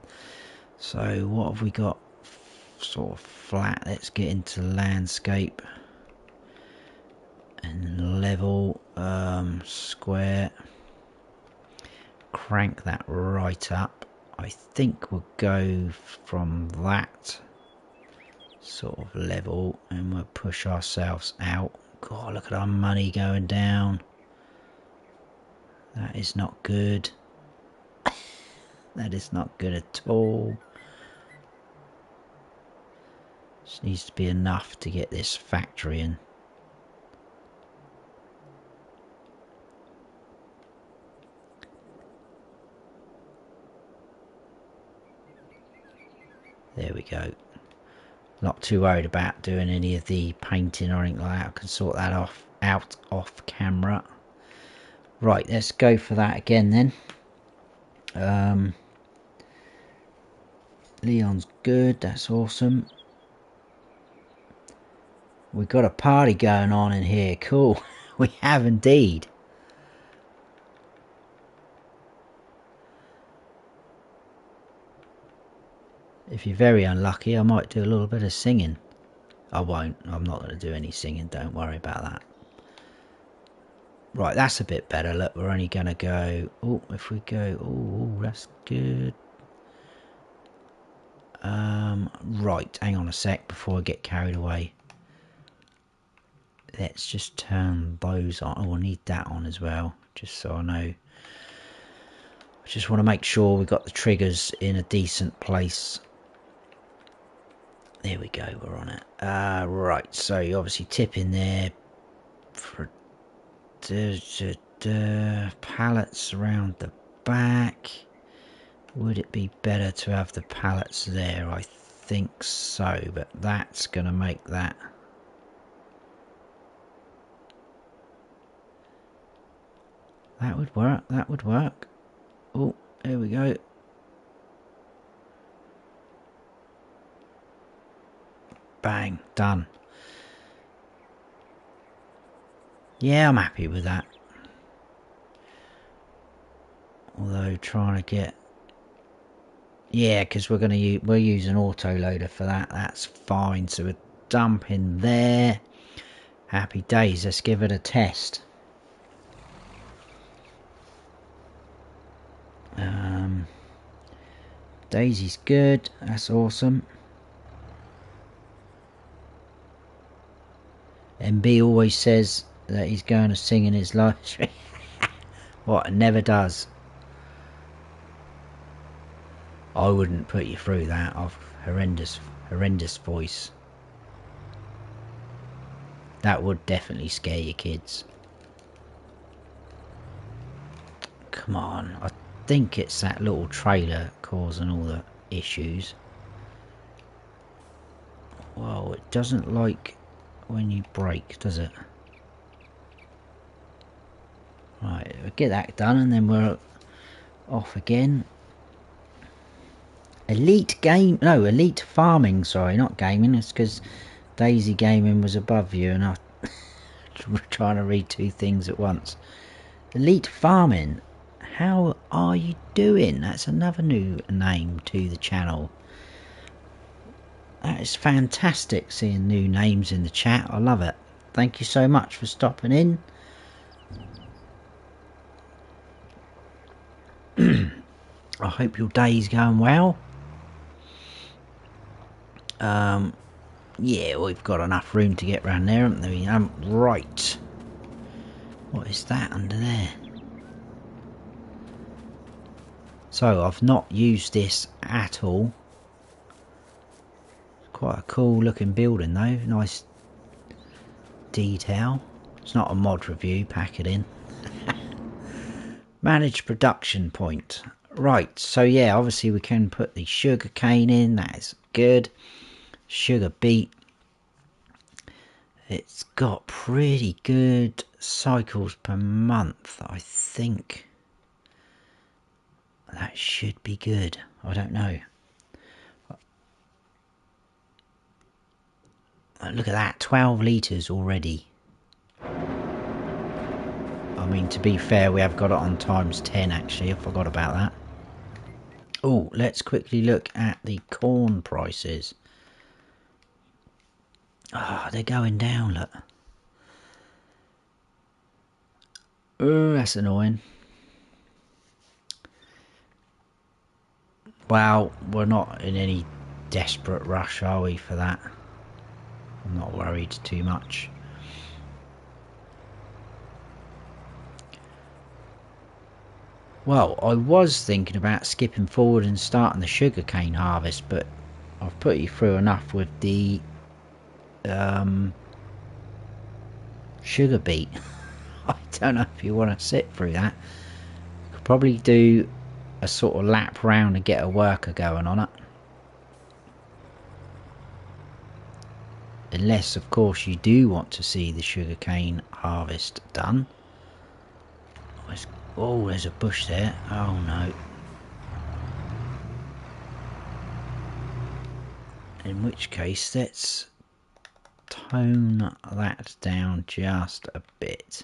Speaker 1: So what have we got? Sort of flat. Let's get into landscape and level. Square. Crank that right up. I think we'll go from that sort of level and we'll push ourselves out. God, look at our money going down. That is not good. That is not good at all. This needs to be enough to get this factory in. There we go. Not too worried about doing any of the painting or anything like that. I can sort that out off camera. Right, let's go for that again then. Leon's good, that's awesome. We've got a party going on in here, cool. We have indeed. If you're very unlucky, I might do a little bit of singing. I won't, I'm not going to do any singing, don't worry about that. Right, that's a bit better. Look, we're only going to go... Oh, if we go... Oh, that's good. Right, hang on a sec before I get carried away. Let's just turn those on. Oh, I need that on as well, just so I know. I just want to make sure we got the triggers in a decent place. There we go, we're on it. Right, so you obviously tip in there for pallets around the back. Would it be better to have the pallets there? I think so, but that's going to make that... That would work, that would work. Oh, there we go. Bang, done. Yeah, I'm happy with that. Although trying to get... Yeah, because we're using autoloader for that. That's fine. So we're dumping there. Happy days. Let's give it a test. Daisy's good. That's awesome. MB always says that he's going to sing in his live stream. What? Never does. I wouldn't put you through that. I've horrendous voice. That would definitely scare your kids. Come on. I think it's that little trailer causing all the issues. Well, it doesn't like when you brake, does it? Right, we'll get that done and then we're off again. Elite farming, sorry, not gaming. It's because Daisy Gaming was above you and I was trying to read two things at once. Elite farming, how are you doing? That's another new name to the channel. That is fantastic, seeing new names in the chat. I love it. Thank you so much for stopping in. I hope your day's going well. Yeah, we've got enough room to get around there, haven't we? Right. What is that under there? So, I've not used this at all. Quite a cool looking building though. Nice detail. It's not a mod review, pack it in. Manage production point. Right, so yeah, obviously we can put the sugarcane in. That is good. Sugar beet. It's got pretty good cycles per month, I think. That should be good. I don't know. Look at that, 12 litres already. I mean, to be fair, we have got it on times 10 actually. I forgot about that. Oh, let's quickly look at the corn prices. Ah, oh, they're going down, look. Oh, that's annoying. Well, we're not in any desperate rush, are we, for that? I'm not worried too much. Well, I was thinking about skipping forward and starting the sugarcane harvest, but I've put you through enough with the sugar beet. I don't know if you want to sit through that. Could probably do a sort of lap round and get a worker going on it. Unless, of course, you do want to see the sugarcane harvest done. Oh, there's a bush there. Oh, no. In which case, let's tone that down just a bit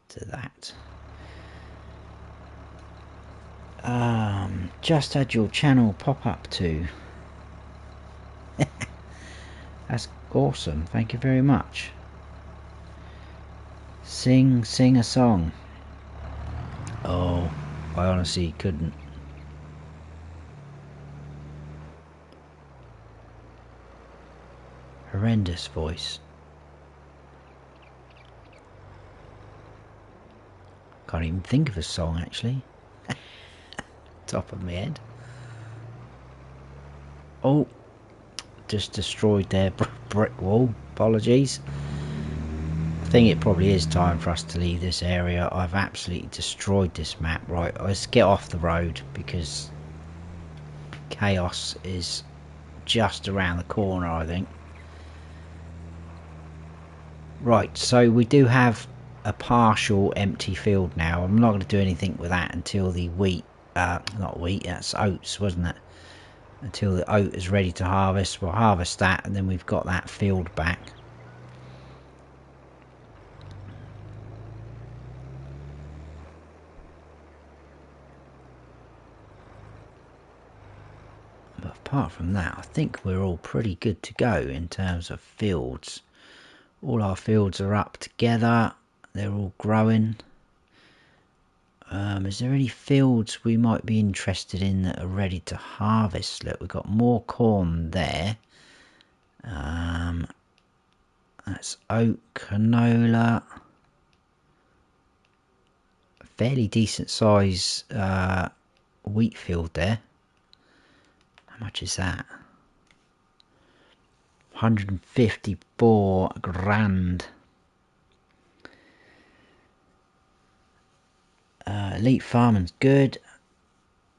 Speaker 1: to that. Just had your channel pop up too. That's awesome, thank you very much. Sing a song. Oh, I honestly couldn't. Horrendous voice. Can't even think of a song actually. Top of my head. Oh, just destroyed their brick wall. Apologies. I think it probably is time for us to leave this area. I've absolutely destroyed this map. Right, let's get off the road because chaos is just around the corner, I think. Right, so we do have a partial empty field now. I'm not going to do anything with that until the wheat, not wheat, that's oats, wasn't it? Until the oat is ready to harvest. We'll harvest that and then we've got that field back. But apart from that, I think we're all pretty good to go in terms of fields. All our fields are up together. They're all growing. Is there any fields we might be interested in that are ready to harvest? Look, we've got more corn there. That's oat, canola. Fairly decent size wheat field there. How much is that? 154 grand. Elite farming's good.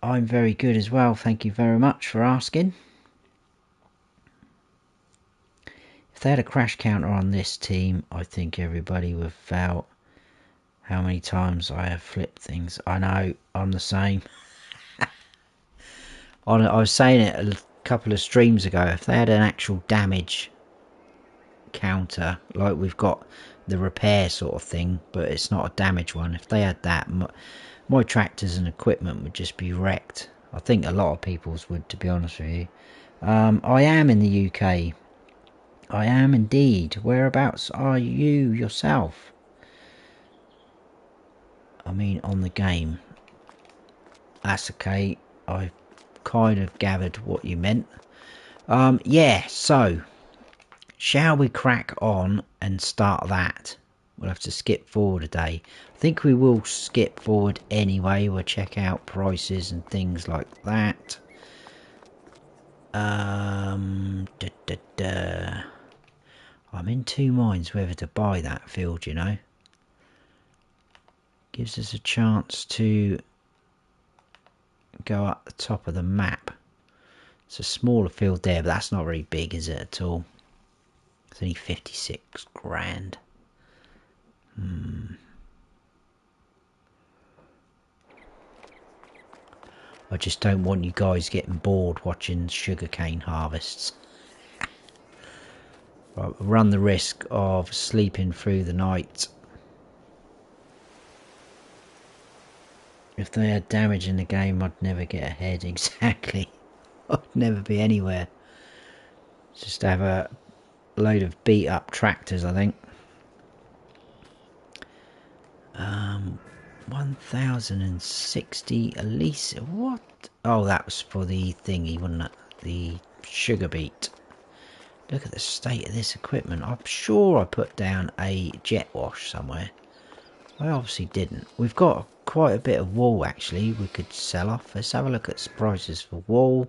Speaker 1: I'm very good as well, thank you very much for asking. If they had a crash counter on this team, I think everybody would have felt how many times I have flipped things. I know, I'm the same. I was saying it a couple of streams ago, if they had an actual damage counter, like we've got the repair sort of thing, but it's not a damage one. If they had that, my tractors and equipment would just be wrecked. I think a lot of people's would, to be honest with you. I am in the UK. I am indeed. Whereabouts are you yourself? I mean, on the game. That's okay. I kind of gathered what you meant. Yeah, so shall we crack on and start that? We'll have to skip forward a day. I think we will skip forward anyway. We'll check out prices and things like that. I'm in two minds whether to buy that field, you know. Gives us a chance to go up the top of the map. It's a smaller field there, but that's not very big, is it, at all? It's only 56 grand. I just don't want you guys getting bored watching sugarcane harvests. Right, we'll run the risk of sleeping through the night. If they had damage in the game, I'd never get ahead. Exactly. I'd never be anywhere. Just have a load of beat up tractors, I think. 1060 Elise. What? Oh, that was for the thingy, wasn't it? The sugar beet. Look at the state of this equipment. I'm sure I put down a jet wash somewhere. I obviously didn't. We've got quite a bit of wool actually we could sell off. Let's have a look at prices for wool.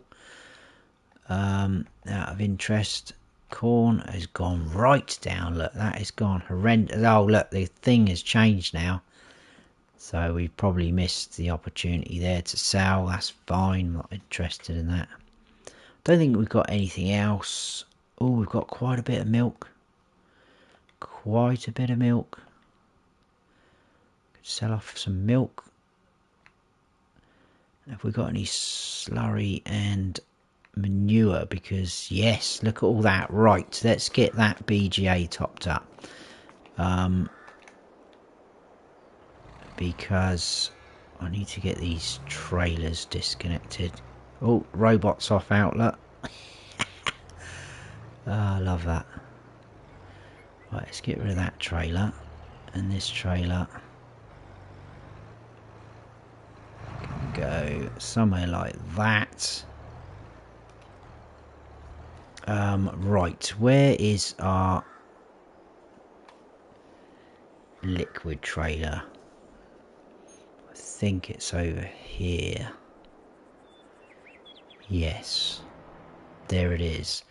Speaker 1: Out of interest, corn has gone right down. Look, that has gone horrendous. Oh, look, the thing has changed now. So we've probably missed the opportunity there to sell. That's fine. Not interested in that. Don't think we've got anything else. Oh, we've got quite a bit of milk. Quite a bit of milk. Could sell off some milk. Have we got any slurry and manure, because yes, look at all that. Right, let's get that BGA topped up, because I need to get these trailers disconnected. Oh, robots off outlet. Oh, I love that. Right, let's get rid of that trailer, and this trailer can go somewhere like that. Right, where is our liquid trailer? I think it's over here. Yes, there it is.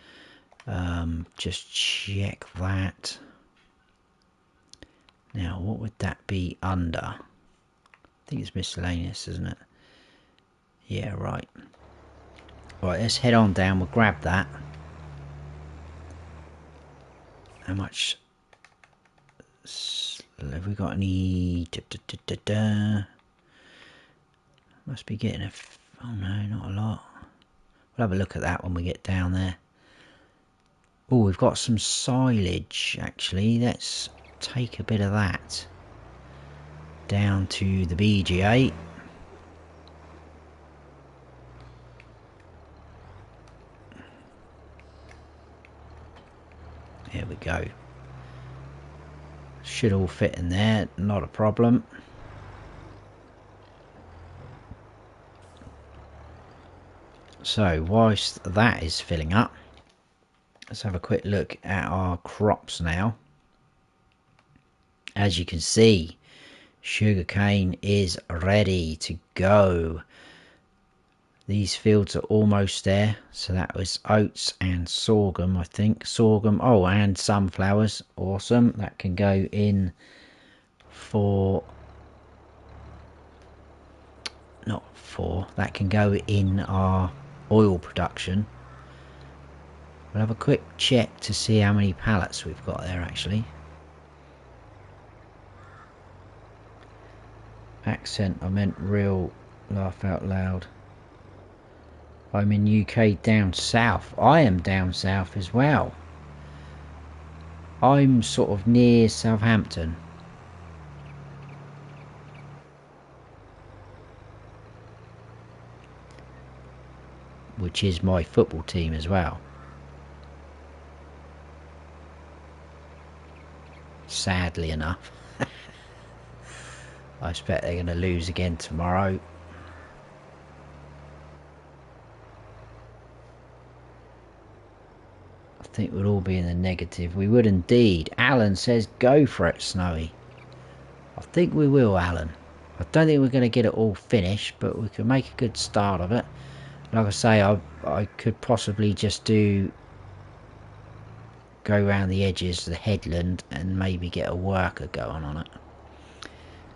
Speaker 1: Just check that. Now, what would that be under? I think it's miscellaneous, isn't it? Yeah, right. Right, let's head on down. We'll grab that. How much have we got? Any? Must be getting a. Oh no, not a lot. We'll have a look at that when we get down there. Oh, we've got some silage actually. Let's take a bit of that down to the BGA. There we go. Should all fit in there, not a problem. So whilst that is filling up, let's have a quick look at our crops now. As you can see, sugarcane is ready to go. These fields are almost there. So that was oats and sorghum, I think. Sorghum, oh, and sunflowers. Awesome. That can go in for... Not for. That can go in our oil production. We'll have a quick check to see how many pallets we've got there actually. Accent, I meant real, laugh out loud. I'm in UK down south. I am down south as well. I'm sort of near Southampton. Which is my football team as well. Sadly enough. I expect they're going to lose again tomorrow. I think we'll all be in the negative. We would indeed. Alan says go for it, Snowy. I think we will, Alan. I don't think we're going to get it all finished, but we can make a good start of it. Like I say, I could possibly just go around the edges of the headland and maybe get a worker going on it.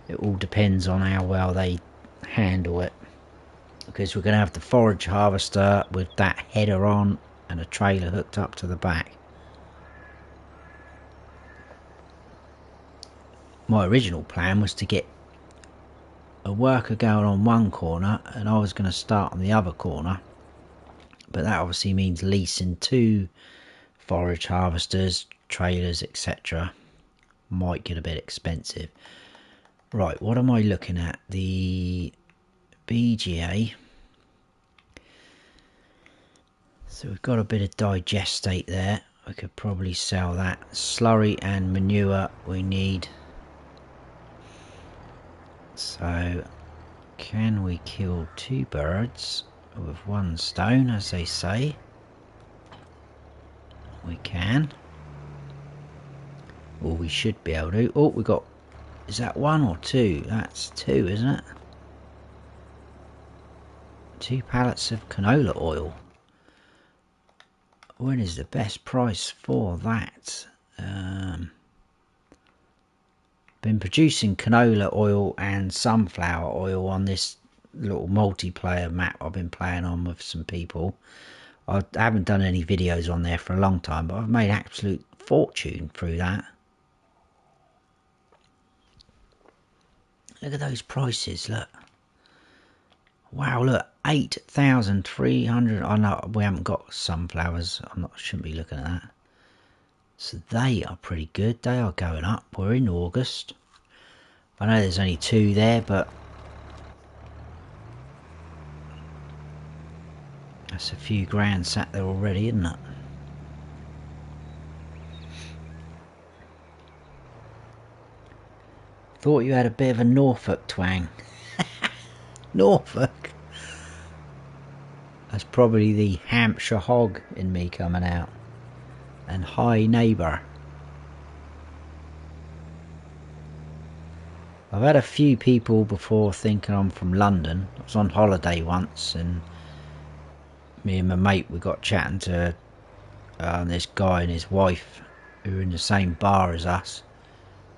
Speaker 1: It all depends on how well they handle it, because we're going to have the forage harvester with that header on and a trailer hooked up to the back. My original plan was to get a worker going on one corner and I was going to start on the other corner, but that obviously means leasing 2 forage harvesters, trailers, etc. Might get a bit expensive. Right, what am I looking at? The BGA. So we've got a bit of digestate there. I could probably sell that. Slurry and manure we need. So can we kill 2 birds with 1 stone, as they say? We can. Or we should be able to. Oh, we got... Is that 1 or 2? That's 2, isn't it? 2 pallets of canola oil. When is the best price for that? Been producing canola oil and sunflower oil on this little multiplayer map I've been playing on with some people. I haven't done any videos on there for a long time, but I've made absolute fortune through that. Look at those prices, look. Wow, look, 8,300. I know we haven't got sunflowers. Shouldn't be looking at that. So they are pretty good. They are going up. We're in August. I know there's only 2 there, but that's a few grand sat there already, isn't it? Thought you had a bit of a Norfolk twang. Norfolk? That's probably the Hampshire hog in me coming out. And hi neighbour. I've had a few people before thinking I'm from London. I was on holiday once and me and my mate, we got chatting to this guy and his wife who were in the same bar as us.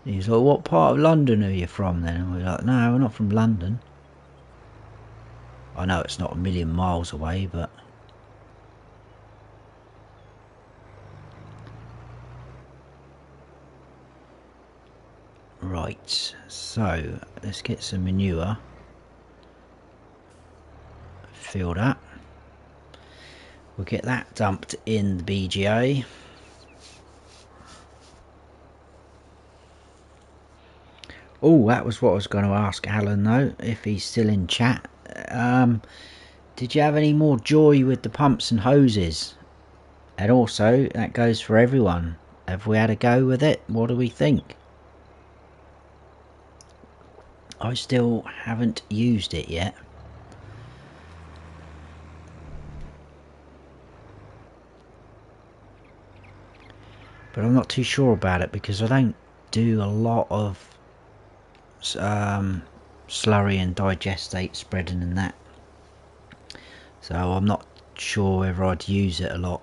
Speaker 1: And he was like, what part of London are you from then? And we were like, no, we're not from London. I know it's not a million miles away, but... Right, so let's get some manure filled up. We'll get that dumped in the BGA. Oh, that was what I was going to ask Alan though, if he's still in chat. Did you have any more joy with the pumps and hoses? And also, that goes for everyone. Have we had a go with it? What do we think? I still haven't used it yet. But I'm not too sure about it because I don't do a lot of slurry and digestate spreading and that. So I'm not sure whether I'd use it a lot,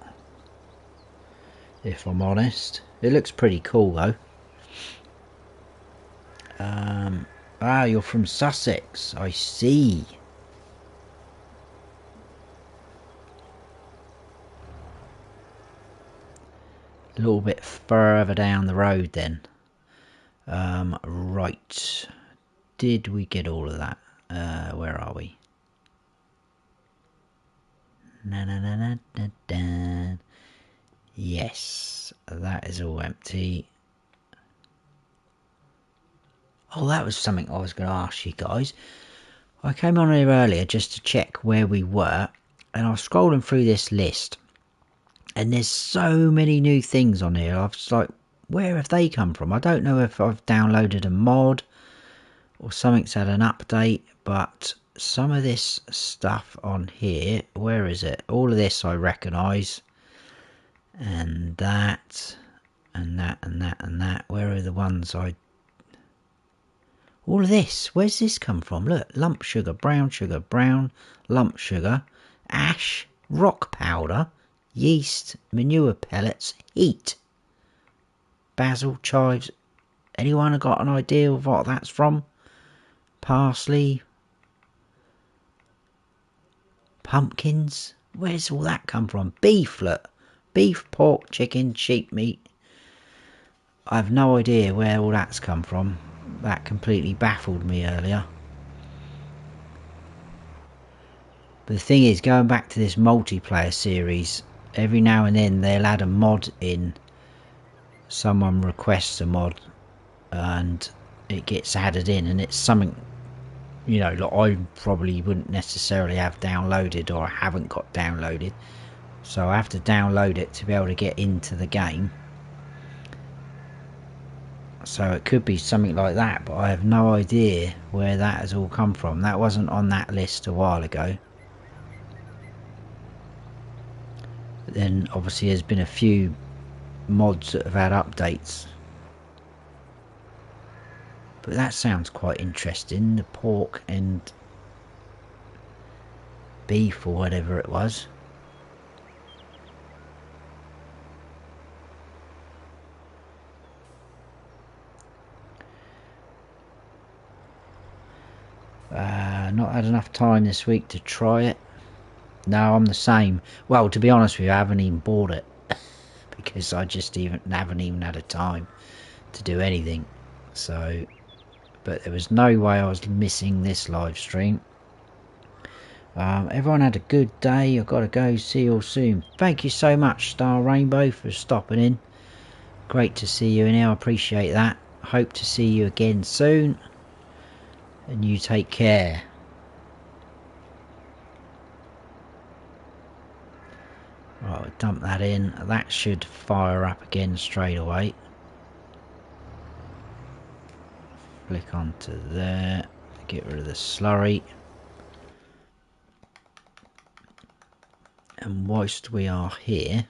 Speaker 1: if I'm honest. It looks pretty cool though. Ah, you're from Sussex, I see. A little bit further down the road then. Right. Did we get all of that? Where are we? Yes, that is all empty. Oh, that was something I was going to ask you guys. I came on here earlier just to check where we were, and I was scrolling through this list, and there's so many new things on here. I was like, where have they come from? I don't know if I've downloaded a mod or something's had an update, but some of this stuff on here, where is it? All of this I recognise, and that, and that, and that, and that. Where are the ones I... All of this, where's this come from? Look, lump sugar, brown, lump sugar, ash, rock powder, yeast, manure pellets, heat, basil, chives. Anyone got an idea of what that's from? Parsley, pumpkins. Where's all that come from? Beef, look. Beef, pork, chicken, sheep meat. I have no idea where all that's come from. That completely baffled me earlier. But the thing is, going back to this multiplayer series, every now and then they'll add a mod in. Someone requests a mod and it gets added in, and it's something, you know, like I probably wouldn't necessarily have downloaded, or I haven't got downloaded, so I have to download it to be able to get into the game. So it could be something like that, but I have no idea where that has all come from. That wasn't on that list a while ago. But then obviously there's been a few mods that have had updates. But that sounds quite interesting, the pork and beef or whatever it was. Not had enough time this week to try it. No, I'm the same. Well, to be honest with you, I haven't even bought it because I just haven't even had a time to do anything. So, but there was no way I was missing this live stream. Everyone had a good day. I've got to go. See you all soon. Thank you so much, Star Rainbow, for stopping in. Great to see you in here. I appreciate that. Hope to see you again soon. And you take care. Right, we'll dump that in. That should fire up again straight away. Flick onto there. Get rid of the slurry. And whilst we are here,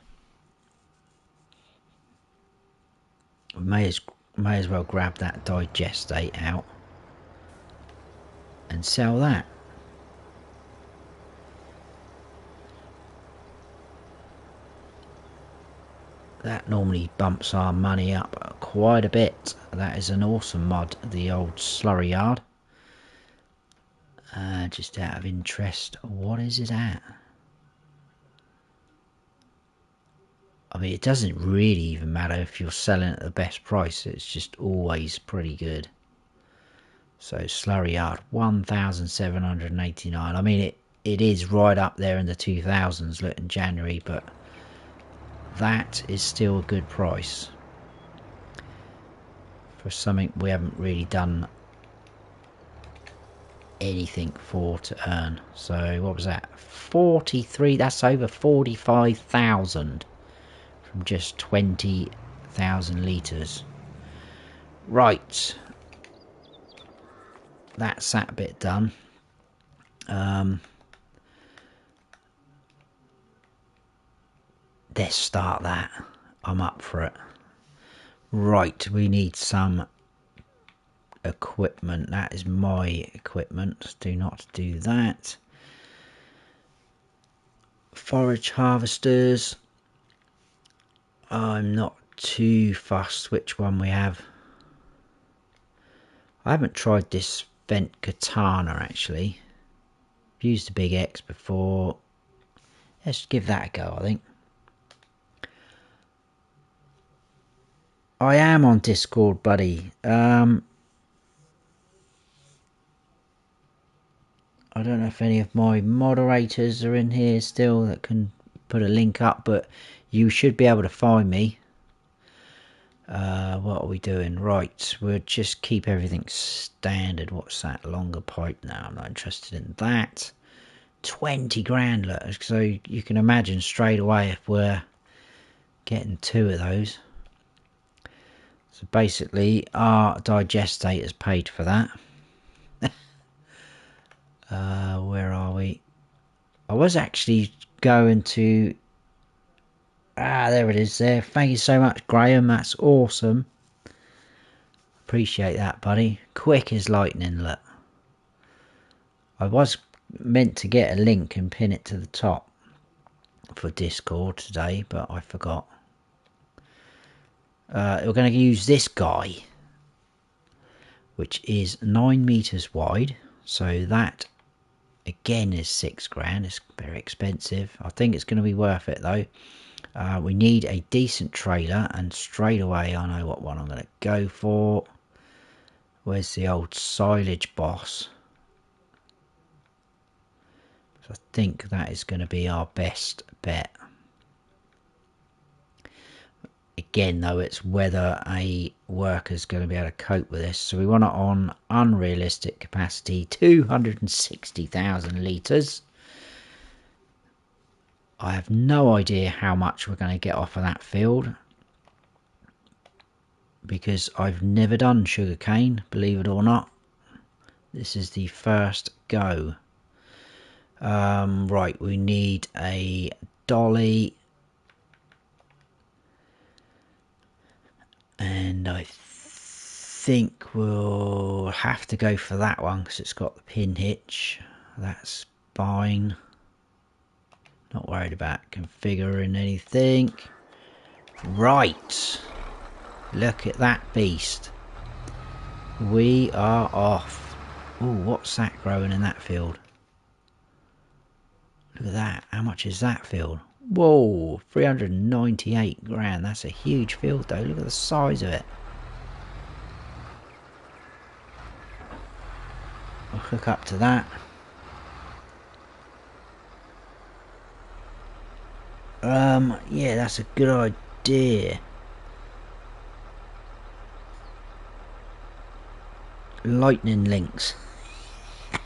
Speaker 1: we may as well grab that digestate out and sell that. That normally bumps our money up quite a bit. That is an awesome mod, the old slurry yard. Just out of interest, what is it at? I mean, it doesn't really even matter if you're selling at the best price. It's just always pretty good. So slurry yard, 1,789. I mean, it is right up there in the 2000s, look, in January, but that is still a good price for something we haven't really done anything for to earn. So what was that? 43. That's over 45,000 from just 20,000 litres. Right, that's that bit done. Let's start that. I'm up for it. Right, we need some equipment. That is my equipment. Do not do that. Forage harvesters. I'm not too fussed which one we have. I haven't tried this vent katana actually. I've used the big X before. Let's give that a go, I think. I am on Discord, buddy. I don't know if any of my moderators are in here still that can put a link up, but you should be able to find me. What are we doing? Right, we'll just keep everything standard. What's that? Longer pipe now. I'm not interested in that. 20 grand, look. So you can imagine straight away if we're getting 2 of those. So basically, our digestate has paid for that. Where are we? I was actually going to... there it is there. Thank you so much, Graham. That's awesome. Appreciate that, buddy. Quick as lightning, look. I was meant to get a link and pin it to the top for Discord today, but I forgot. We're going to use this guy, which is 9 meters wide. So that again is 6 grand. It's very expensive. I think it's going to be worth it though. We need a decent trailer, and straight away I know what one I'm going to go for. Where's the old silage boss? So I think that is going to be our best bet. Again though, it's whether a worker's going to be able to cope with this. So we want it on unrealistic capacity, 260,000 litres. I have no idea how much we're going to get off of that field, because I've never done sugarcane, believe it or not. This is the first go. Right, we need a dolly. And I think we'll have to go for that one because it's got the pin hitch. That's fine. Not worried about configuring anything. Right. Look at that beast. We are off. Oh, what's that growing in that field? Look at that. How much is that field? Whoa, 398 grand. That's a huge field though. Look at the size of it. I'll hook up to that. Yeah, that's a good idea. Lightning links. I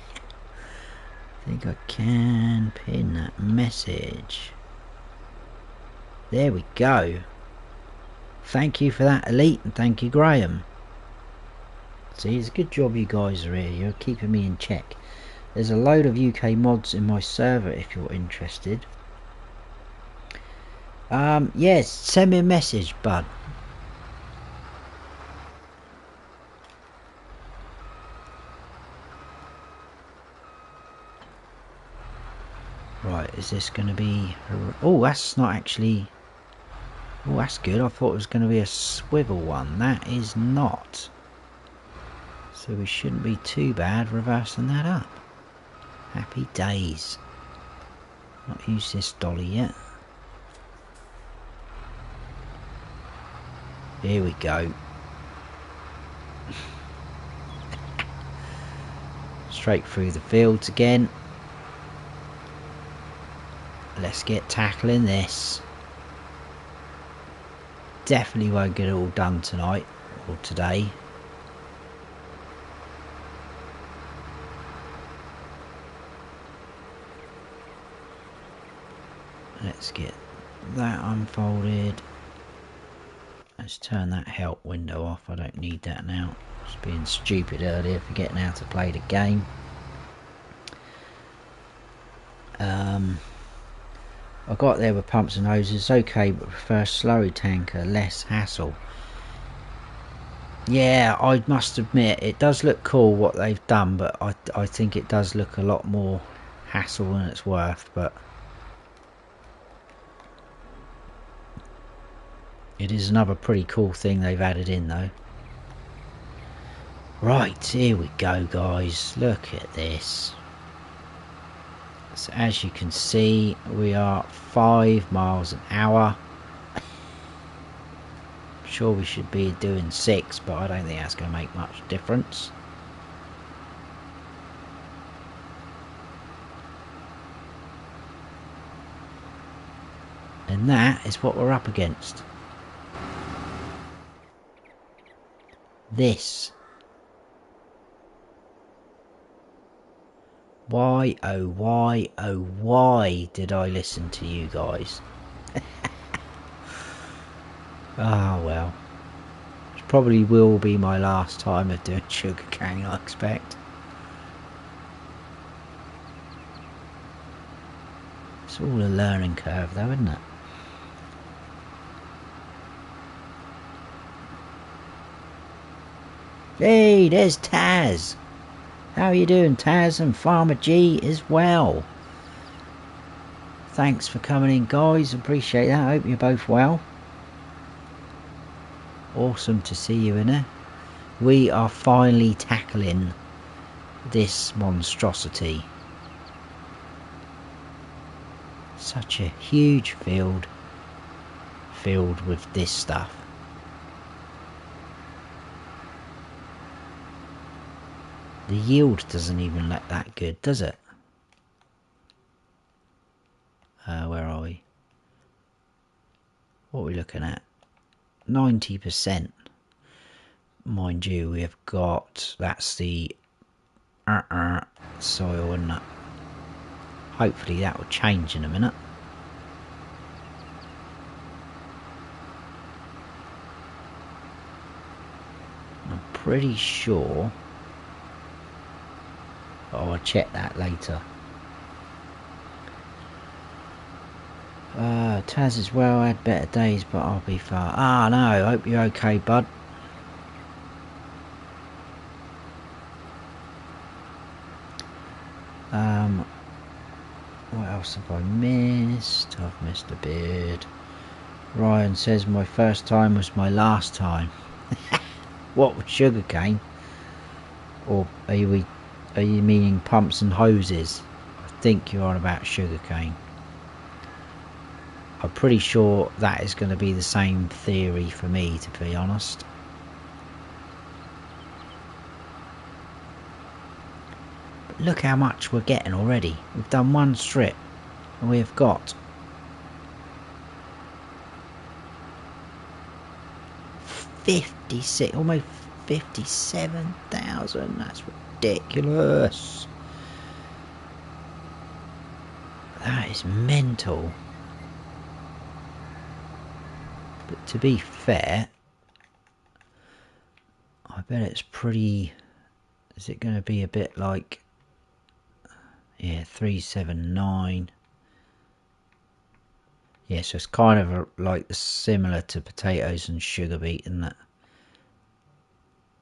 Speaker 1: think I can pin that message. There we go. Thank you for that, Elite, and thank you, Graham. See, it's a good job you guys are here. You're keeping me in check. There's a load of UK mods in my server if you're interested. Yes, send me a message, bud. Right, is this going to be... Oh, that's not actually... Oh, that's good. I thought it was going to be a swivel one. That is not. So we shouldn't be too bad reversing that up. Happy days. Not used this dolly yet. Here we go. Straight through the fields again. Let's get tackling this. Definitely won't get it all done tonight or today. Let's get that unfolded. Let's turn that help window off. I don't need that now. I was being stupid earlier, forgetting how to play the game. I got there with pumps and hoses. Okay, but prefer slurry tanker, less hassle. Yeah, I must admit it does look cool what they've done, but I think it does look a lot more hassle than it's worth. But it is another pretty cool thing they've added in though. Right, here we go guys, look at this. So as you can see, we are 5 miles an hour. I'm sure we should be doing 6, but I don't think that's going to make much difference. And that is what we're up against. This. Why, oh why did I listen to you guys? Ah, well. It probably will be my last time of doing sugarcane, I expect. It's all a learning curve though, isn't it? Hey, there's Taz. How are you doing, Taz? And Farmer G as well. Thanks for coming in, guys. Appreciate that. I hope you're both well. Awesome to see you in there. We are finally tackling this monstrosity. Such a huge field filled with this stuff. The yield doesn't even look that good, does it? Where are we? What are we looking at? 90%. Mind you, we have got... That's the soil, isn't it? Hopefully that will change in a minute. I'm pretty sure... Oh, I'll check that later. Taz as well, I had better days, but I'll be far. Ah, no, hope you're okay, bud. What else have I missed? I've missed a bit. Ryan says my first time was my last time. What, with sugarcane? Or are you meaning pumps and hoses? I think you're on about sugarcane. I'm pretty sure that is going to be the same theory for me, to be honest. But look how much we're getting already. We've done one strip and we've got 56, almost 57,000. That's ridiculous. That is mental. But to be fair, I bet it's pretty... Is it going to be a bit like... Yeah, 379. Yeah, so it's kind of like similar to potatoes and sugar beet, isn't it?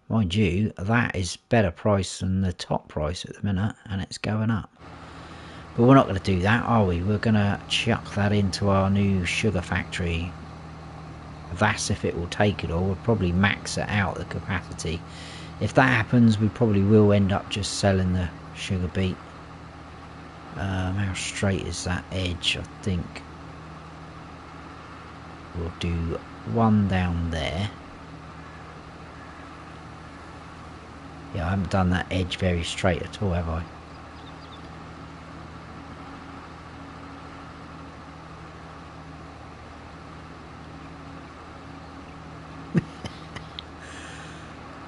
Speaker 1: Mind you, that is better price than the top price at the minute, and it's going up. But we're not going to do that, are we? We're going to chuck that into our new sugar factory. That's if it will take it all. We'll probably max it out, the capacity. If that happens, we probably will end up just selling the sugar beet. How straight is that edge? I think we'll do one down there. Yeah, I haven't done that edge very straight at all, have I?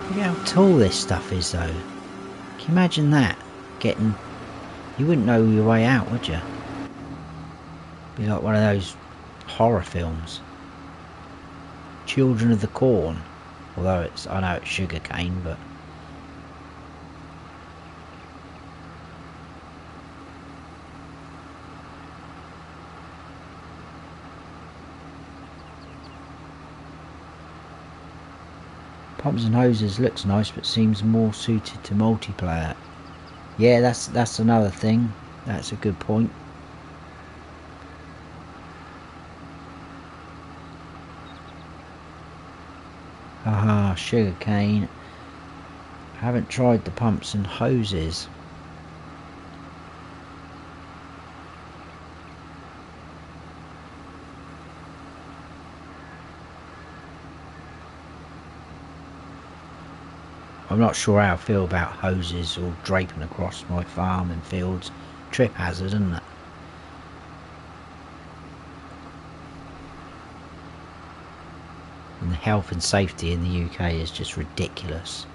Speaker 1: Look how tall this stuff is, though. Can you imagine that? Getting... You wouldn't know your way out, would you? Be like one of those horror films. Children of the Corn. Although it's... I know it's Sugarcane, but... Pumps and hoses looks nice, but seems more suited to multiplayer. Yeah, that's another thing. That's a good point. Haha, Sugarcane. I haven't tried the pumps and hoses. I'm not sure how I feel about hoses all draping across my farm and fields. Trip hazard, isn't it? And the health and safety in the UK is just ridiculous.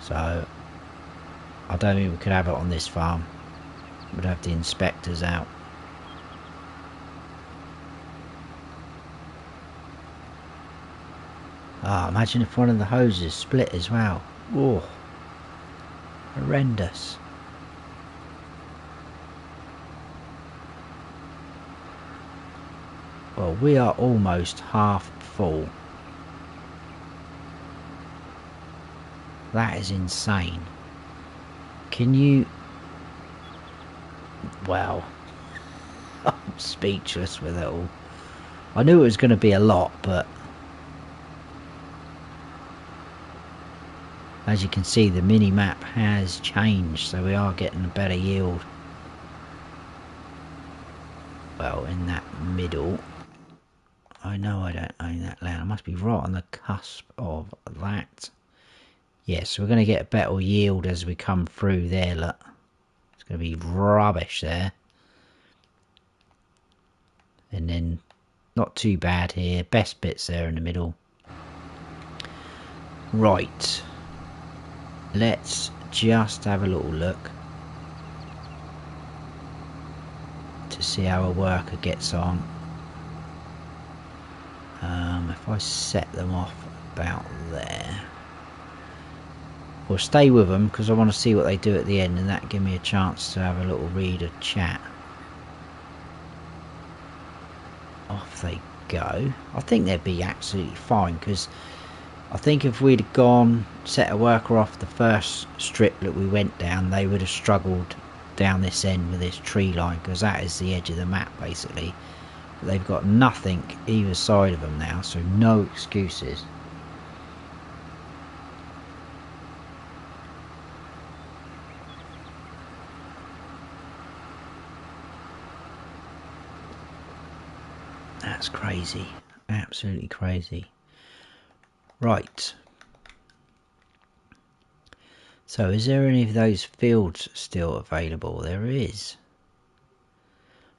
Speaker 1: So I don't think we could have it on this farm. We'd have the inspectors out. Ah, imagine if one of the hoses split as well. Oh, horrendous. Well, we are almost half full. That is insane. Can you... Wow. I'm speechless with it all. I knew it was going to be a lot, but... As you can see, the mini-map has changed, so we are getting a better yield. Well, in that middle. I know I don't own that land. I must be right on the cusp of that. Yes, we're going to get a better yield as we come through there, look. It's going to be rubbish there. And then, not too bad here. Best bits there in the middle. Right. Let's just have a little look to see how a worker gets on. If I set them off about there, we'll stay with them because I want to see what they do at the end, and that give me a chance to have a little read of chat. Off they go. I think they'd be absolutely fine, because I think if we'd have gone set a worker off the first strip that we went down, they would have struggled down this end with this tree line, because that is the edge of the map basically. But they've got nothing either side of them now, so no excuses. That's crazy, absolutely crazy. Right, so is there any of those fields still available? There is.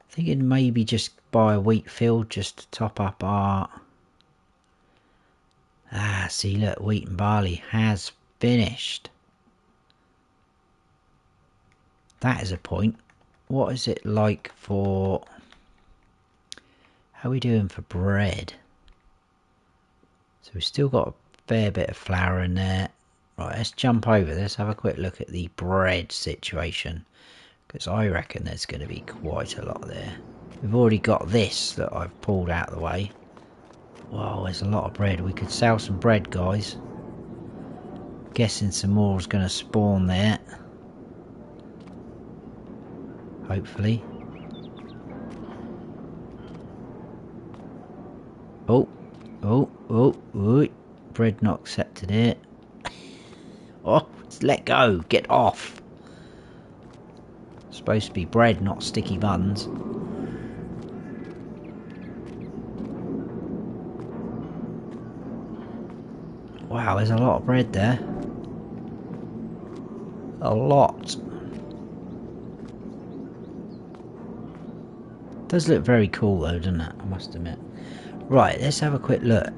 Speaker 1: I'm thinking maybe just buy a wheat field just to top up our... See, look, wheat and barley has finished. That is a point. What is it like for... How are we doing for bread? So we've still got a fair bit of flour in there. Right, let's jump over. Let's have a quick look at the bread situation. Because I reckon there's going to be quite a lot there. We've already got this that I've pulled out of the way. Wow, there's a lot of bread. We could sell some bread, guys. Guessing some more is going to spawn there. Hopefully. Oh, bread not accepted here. Oh, let go, get off. It's supposed to be bread, not sticky buns. Wow, there's a lot of bread there. A lot. Does look very cool though, doesn't it? I must admit. Right, let's have a quick look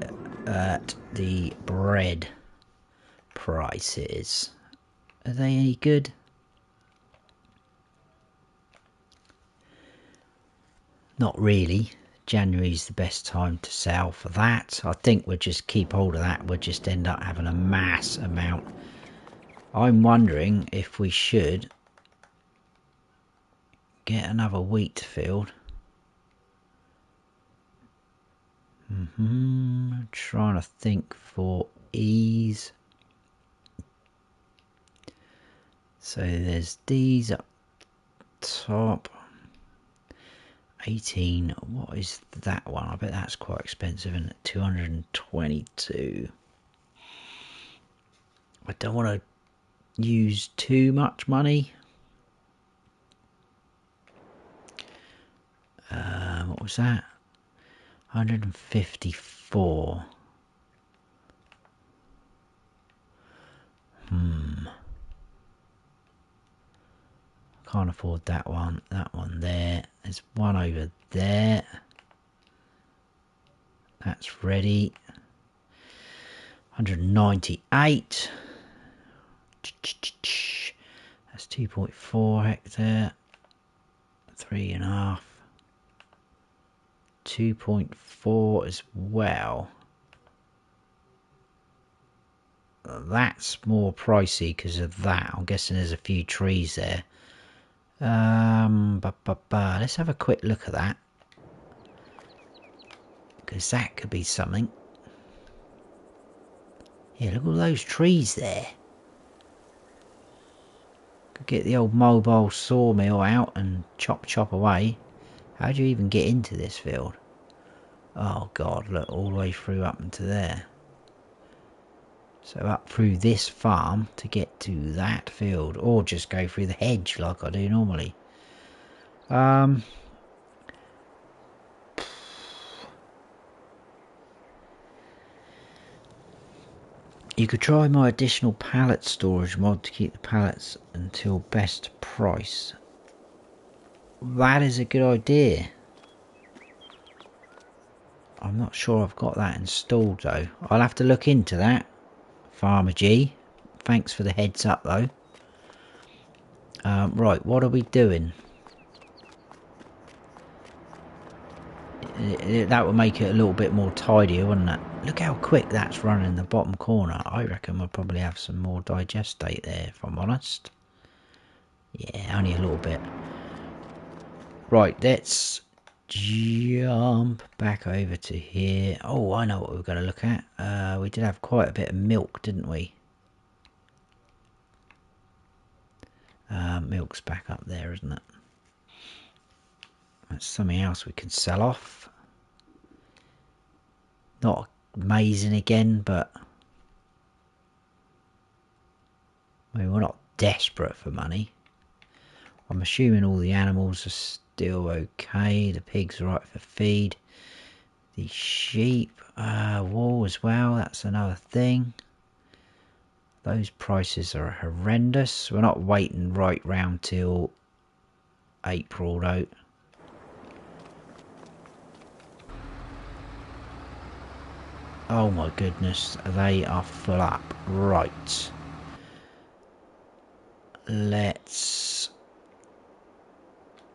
Speaker 1: at the bread prices. Are they any good? Not really. January's the best time to sell for that. I think we'll just keep hold of that. We'll just end up having a mass amount. I'm wondering if we should get another wheat field. Trying to think for ease. So there's these up top. 18. What is that one? I bet that's quite expensive, isn't it? 222. I don't want to use too much money. What was that? 154. Can't afford that one. That one there. There's one over there. That's ready. 198. That's 2.4 hectare. 3.5. 2.4 as well. That's more pricey because of that. I'm guessing there's a few trees there. Let's have a quick look at that, because that could be something. Yeah, look at all those trees there. Could get the old mobile sawmill out and chop away. How do you even get into this field? Oh god, look, all the way through up into there. So up through this farm to get to that field, or just go through the hedge like I do normally. You could try my additional pallet storage mod to keep the pallets until best price. That is a good idea. I'm not sure I've got that installed though. I'll have to look into that. Farmer G, thanks for the heads up though. Right, what are we doing? That would make it a little bit more tidier, wouldn't it? Look how quick that's running in the bottom corner. I reckon we'll probably have some more digestate there, if I'm honest. Yeah, only a little bit. Right, let's jump back over to here. Oh, I know what we're going to look at. We did have quite a bit of milk, didn't we? Milk's back up there, isn't it? That's something else we can sell off. Not amazing again, but I mean, we're not desperate for money. I'm assuming all the animals are still okay. The pigs are right for feed. The sheep, wool as well, that's another thing. Those prices are horrendous. We're not waiting right round till April though. Oh my goodness, they are full up. Right. Let's...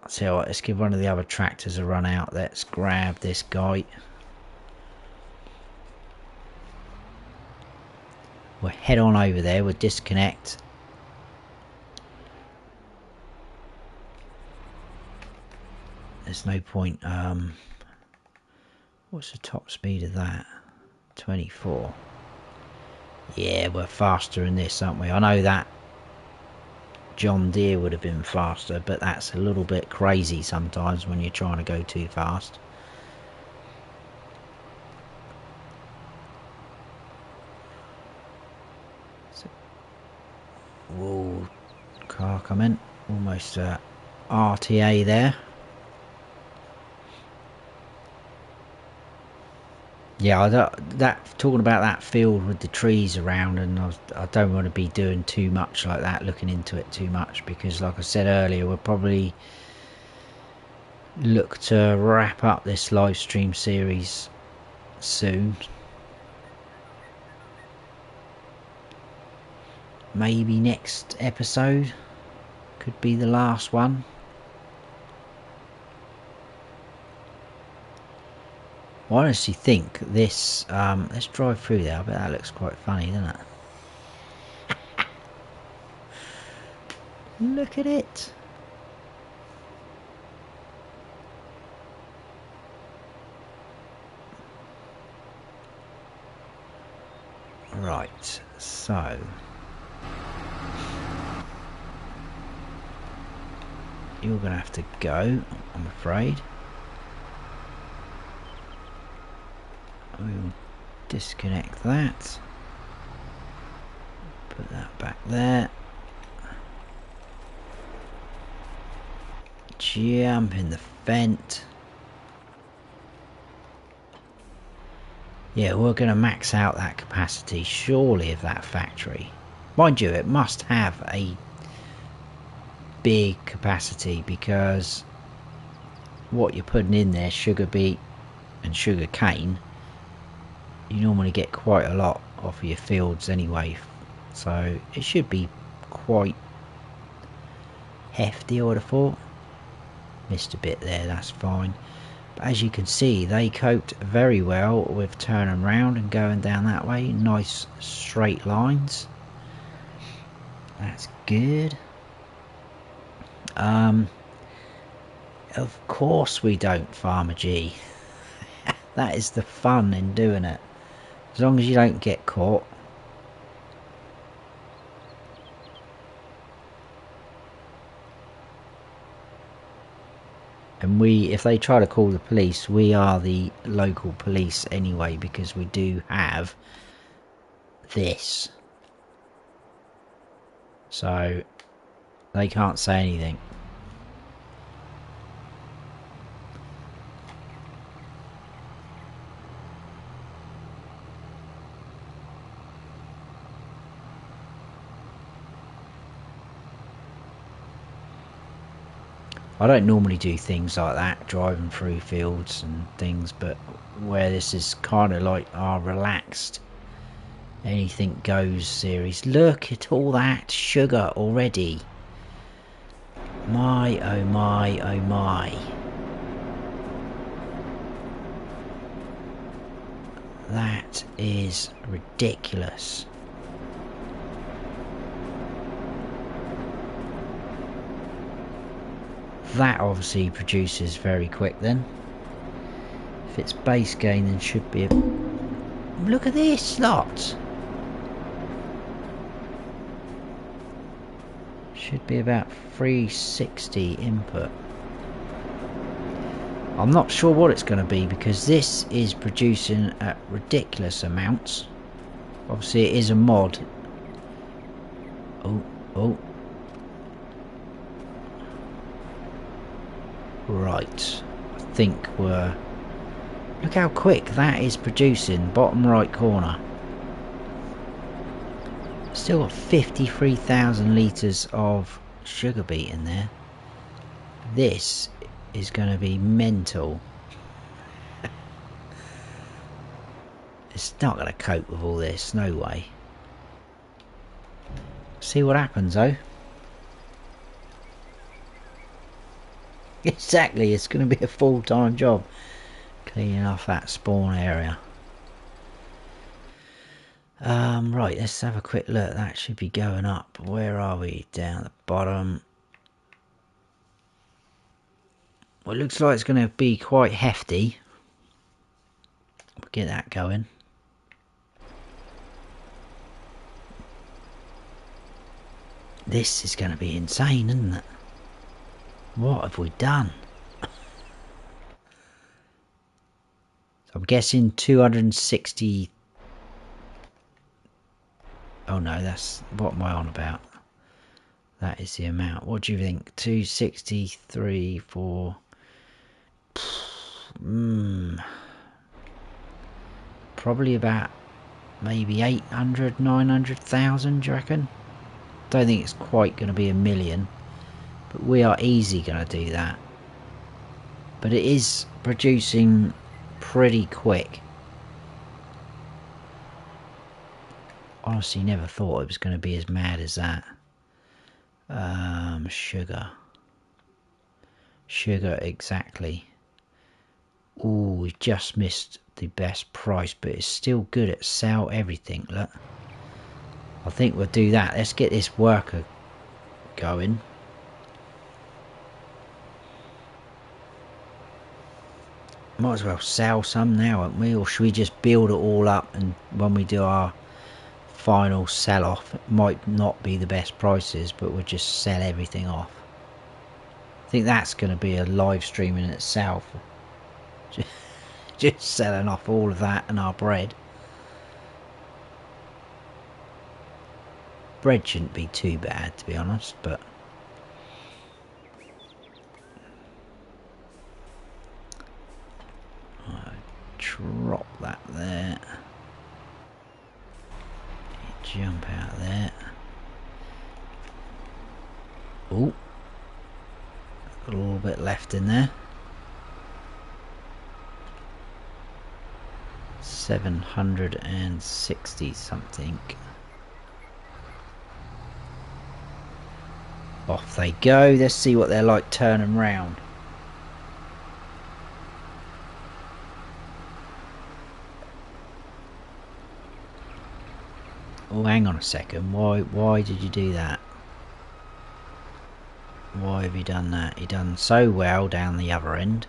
Speaker 1: I'll tell you what, let's give one of the other tractors a run out. Let's grab this guy. We'll head on over there, we'll disconnect. There's no point, what's the top speed of that? 24. Yeah, we're faster in this, aren't we? I know that John Deere would have been faster, but that's a little bit crazy sometimes when you're trying to go too fast. So, whoa, car coming. Almost RTA there. Yeah, talking about that field with the trees around, and I don't want to be doing too much like that, looking into it too much, because like I said earlier, we'll probably look to wrap up this live stream series soon. Maybe next episode could be the last one. I honestly think this, let's drive through there. I bet that looks quite funny, doesn't it? Look at it. Right, so you're going to have to go, I'm afraid. We'll disconnect that. Put that back there. Jump in the vent. Yeah, we're going to max out that capacity, surely, of that factory. Mind you, it must have a big capacity, because what you're putting in there, sugar beet and sugar cane, you normally get quite a lot off of your fields anyway, so it should be quite hefty, I would have thought. Missed a bit there, that's fine. But as you can see, they coped very well with turning around and going down that way. Nice straight lines. That's good. Of course we don't, Farmer G. That is the fun in doing it. As long as you don't get caught. And if they try to call the police, we are the local police anyway, because we do have this. So they can't say anything. I don't normally do things like that, driving through fields and things, but where this is kind of like our relaxed anything goes series. Look at all that sugar already. My, oh my, oh my. That is ridiculous. That obviously produces very quick then. If it's base gain, then should be a... Look at this lot. Should be about 360 input. I'm not sure what it's going to be, because this is producing at ridiculous amounts. Obviously it is a mod. Oh. Right, I think we're... Look how quick that is producing, bottom right corner. Still got 53,000 litres of sugar beet in there. This is going to be mental. It's not going to cope with all this, no way. See what happens though. Exactly, it's going to be a full-time job cleaning off that spawn area. Right, let's have a quick look. That should be going up. Where are we? Down the bottom. Well, it looks like it's going to be quite hefty. We'll get that going. This is going to be insane, isn't it? What have we done? I'm guessing 260. Oh no, that's what am I on about? That is the amount. What do you think? 263 for probably about maybe 800, 900,000, do you reckon? Don't think it's quite going to be a million, but we are easy going to do that. But it is producing pretty quick. Honestly, never thought it was going to be as mad as that. Sugar, exactly. Ooh, we just missed the best price, but it's still good at sell everything. Look, I think we'll do that. Let's get this worker going. Might as well sell some now, haven't we? Or should we just build it all up, and when we do our final sell-off, it might not be the best prices, but we'll just sell everything off. I think that's going to be a live stream in itself. Just selling off all of that and our bread. Bread shouldn't be too bad, to be honest, but I'll drop that there. Jump out there. Oh, got a little bit left in there. 760 something. Off they go. Let's see what they're like turning round. Oh, hang on a second. Why did you do that? Why have you done that? You done so well down the other end.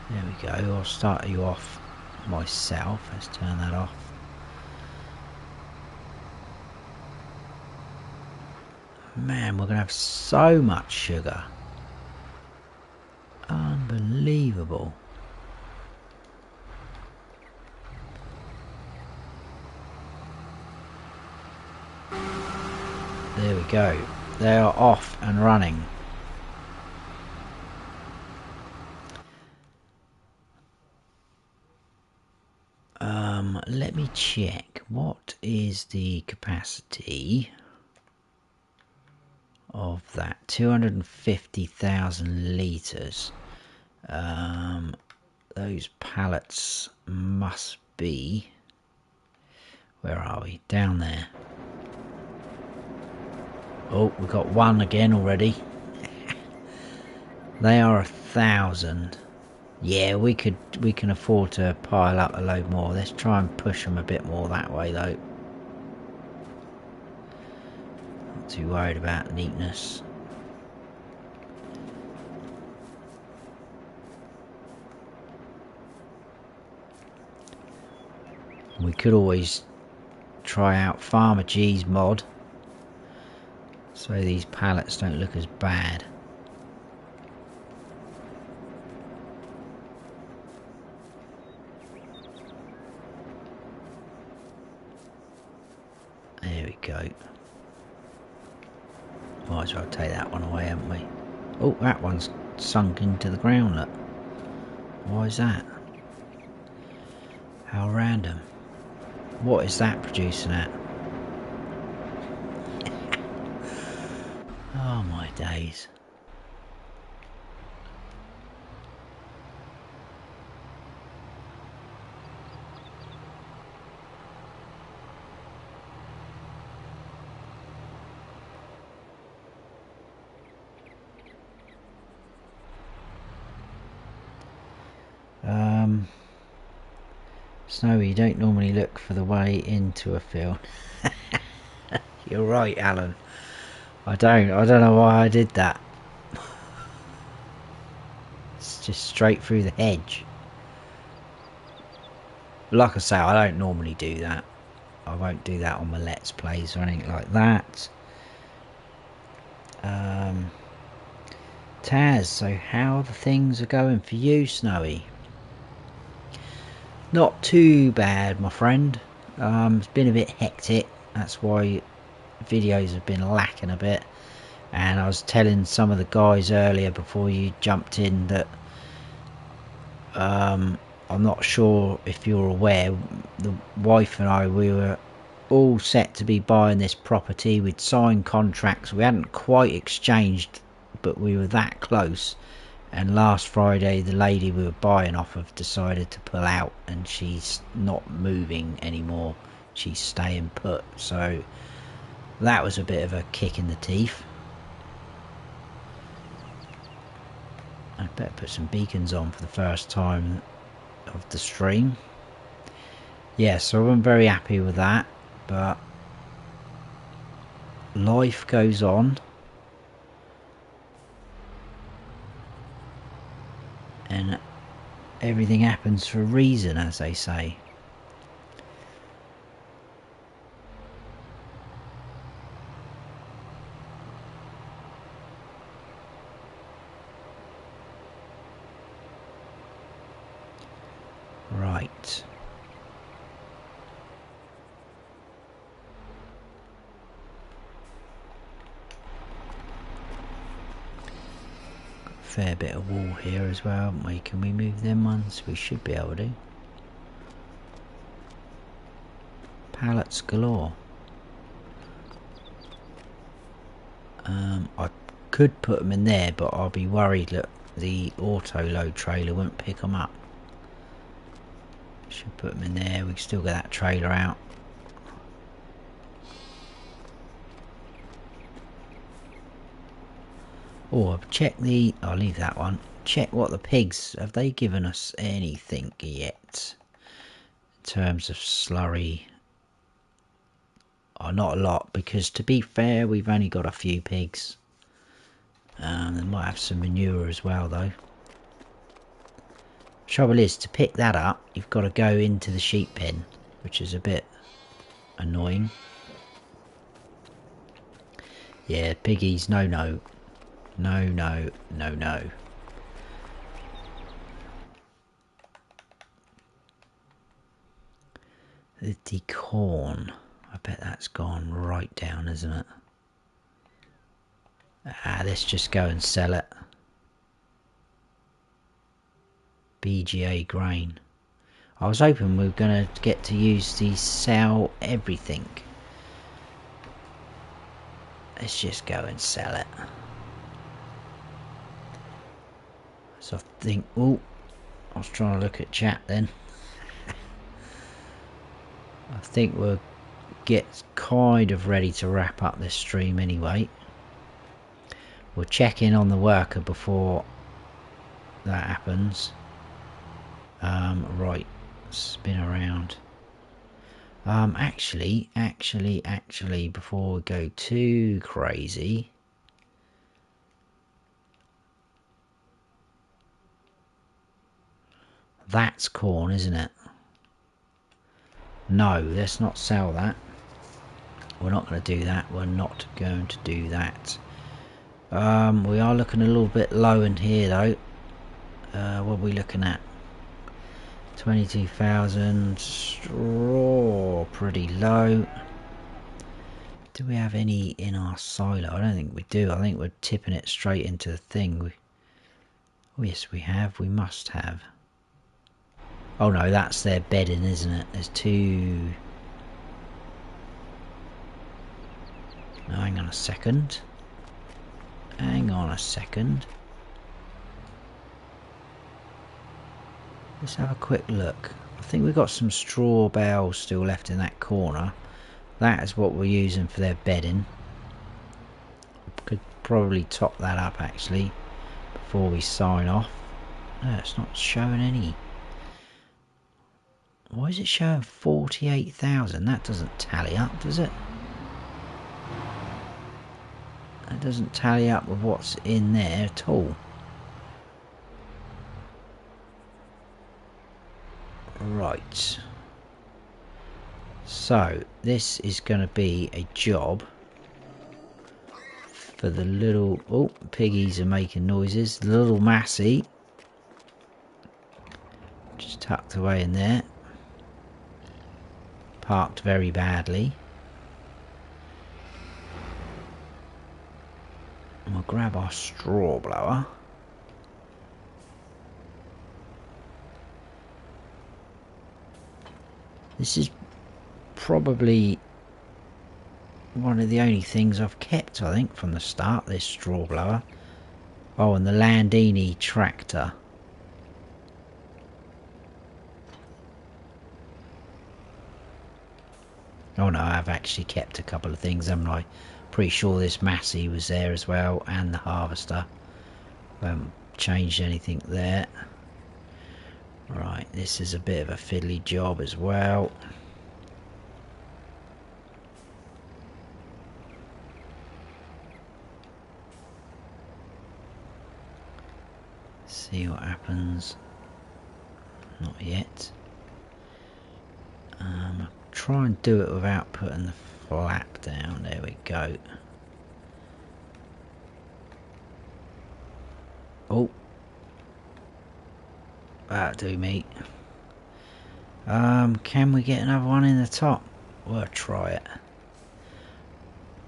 Speaker 1: There we go. I'll start you off myself. Let's turn that off. Man, we're going to have so much sugar. Unbelievable. There we go. They are off and running. Let me check. What is the capacity of that? 250,000 litres. Those pallets must be... Where are we? Down there. Oh, we got one again already. They are 1,000. Yeah, we can afford to pile up a load more. Let's try and push them a bit more that way though. Not too worried about neatness. We could always try out Farmer G's mod, so these pallets don't look as bad. There we go. Might as well take that one away, haven't we? Oh, that one's sunk into the ground, look. Why is that? How random. What is that producing at? Oh my days. Snowy, you don't normally look for the way into a field. You're right, Alan. I don't know why I did that. It's just straight through the hedge. Like I say, I don't normally do that. I won't do that on my Let's Plays or anything like that. Taz, so how the things are going for you, Snowy? Not too bad, my friend. It's been a bit hectic. That's why videos have been lacking a bit. And I was telling some of the guys earlier before you jumped in that I'm not sure if you're aware, the wife and I, we were all set to be buying this property. We'd signed contracts. We hadn't quite exchanged, but we were that close. And last Friday the lady we were buying off of decided to pull out, and she's not moving anymore. She's staying put. So that was a bit of a kick in the teeth. I better put some beacons on for the first time of the stream. Yeah, so I'm very happy with that, but life goes on. And everything happens for a reason, as they say. Right. Fair bit of wall here as well, haven't we? Can we move them ones? We should be able to. Pallets galore. I could put them in there, but I'll be worried that the auto load trailer won't pick them up. Should put them in there. We can still get that trailer out. Or check the... I'll leave that one. Check what the pigs... Have they given us anything yet? In terms of slurry. Oh, not a lot. Because to be fair, we've only got a few pigs. They might have some manure as well, though. Trouble is, to pick that up, you've got to go into the sheep pen. Which is a bit annoying. Yeah, piggies, no. No. The corn. I bet that's gone right down, isn't it? Let's just go and sell it. BGA grain. I was hoping we were going to get to use the sell everything. Let's just go and sell it. So I think, oh, I was trying to look at chat then. I think we'll get kind of ready to wrap up this stream anyway. We'll check in on the worker before that happens. Right, spin around. Actually, before we go too crazy, that's corn, isn't it? No, let's not sell that. We're not going to do that. We're not going to do that. We are looking a little bit low in here though. What are we looking at? 22,000 straw, pretty low. Do we have any in our silo? I don't think we do. I think we're tipping it straight into the thing. Oh yes, we have. We must have. Oh no, that's their bedding, isn't it? There's two. No, hang on a second. Hang on a second. Let's have a quick look. I think we've got some straw bales still left in that corner. That is what we're using for their bedding. Could probably top that up actually before we sign off. No, it's not showing any. Why is it showing 48,000? That doesn't tally up, does it? That doesn't tally up with what's in there at all. Right. So, this is going to be a job for the little... Oh, piggies are making noises. The little Massey. Just tucked away in there. Parked very badly. And we'll grab our straw blower. This is probably one of the only things I've kept, I think, from the start, this straw blower. Oh, and the Landini tractor. Oh no, I've actually kept a couple of things, haven't I? Pretty sure this Massey was there as well, and the harvester. Haven't changed anything there. Right, this is a bit of a fiddly job as well. See what happens. Not yet. Try and do it without putting the flap down. There we go. Oh, that'll do me. Can we get another one in the top? We'll try it.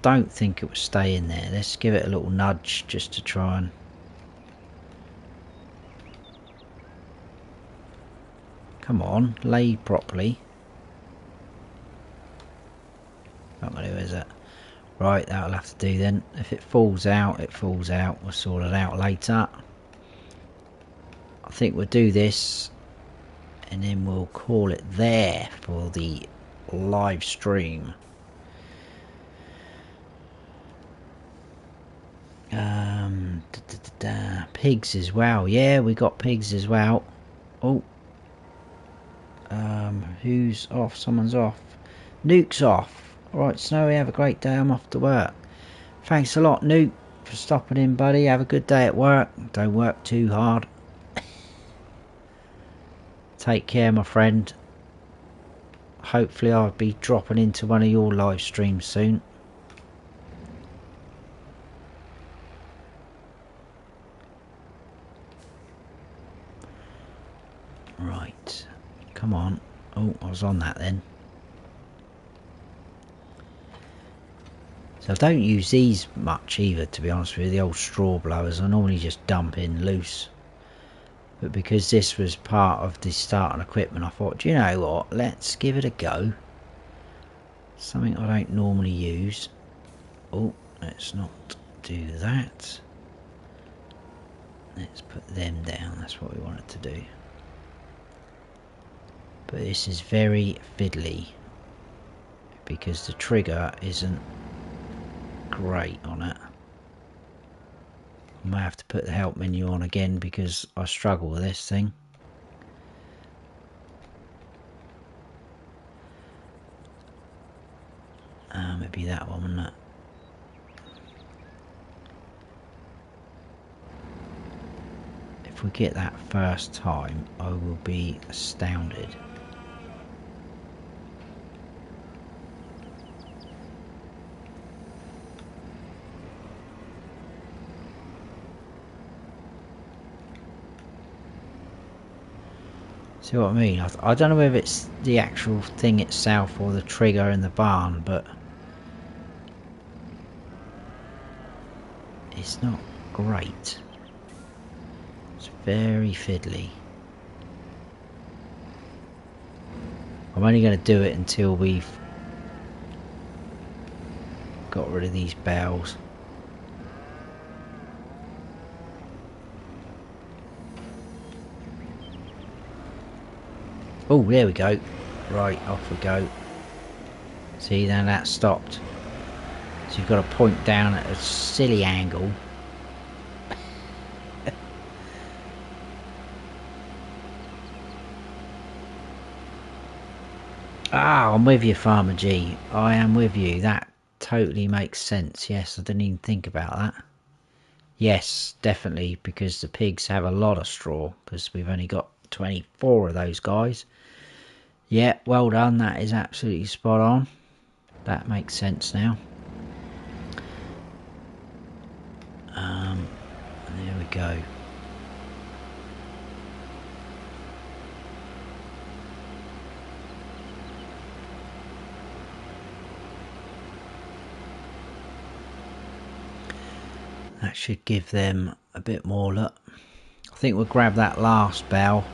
Speaker 1: Don't think it will stay in there. Let's give it a little nudge just to try and... Come on, lay properly. Not gonna do, is it? Right, that'll have to do then. If it falls out, it falls out. We'll sort it out later. I think we'll do this and then we'll call it there for the live stream. Pigs as well. Yeah, we got pigs as well. Oh, who's off? Someone's off. Nuke's off. Alright, Snowy, have a great day. I'm off to work. Thanks a lot, Nuke, for stopping in, buddy. Have a good day at work. Don't work too hard. Take care, my friend. Hopefully I'll be dropping into one of your live streams soon. Right. Come on. Oh, I was on that then. So I don't use these much either, to be honest with you, the old straw blowers. I normally just dump in loose. But because this was part of the starting equipment, I thought, do you know what, let's give it a go. Something I don't normally use. Oh, let's not do that. Let's put them down, that's what we wanted to do. But this is very fiddly, because the trigger isn't great on it. I may have to put the help menu on again because I struggle with this thing. Maybe that one, wouldn't it? If we get that first time, I will be astounded. See what I mean? I don't know whether it's the actual thing itself or the trigger in the barn, but it's not great. It's very fiddly. I'm only going to do it until we've got rid of these bells. Oh, there we go. Right, off we go. See, then that stopped. So you've got to point down at a silly angle. Ah, I'm with you, Farmer G. I am with you. That totally makes sense. Yes, I didn't even think about that. Yes, definitely, because the pigs have a lot of straw, because we've only got 24 of those guys. Yeah, well done. That is absolutely spot on. That makes sense now. There we go. That should give them a bit more look. I think we'll grab that last bale.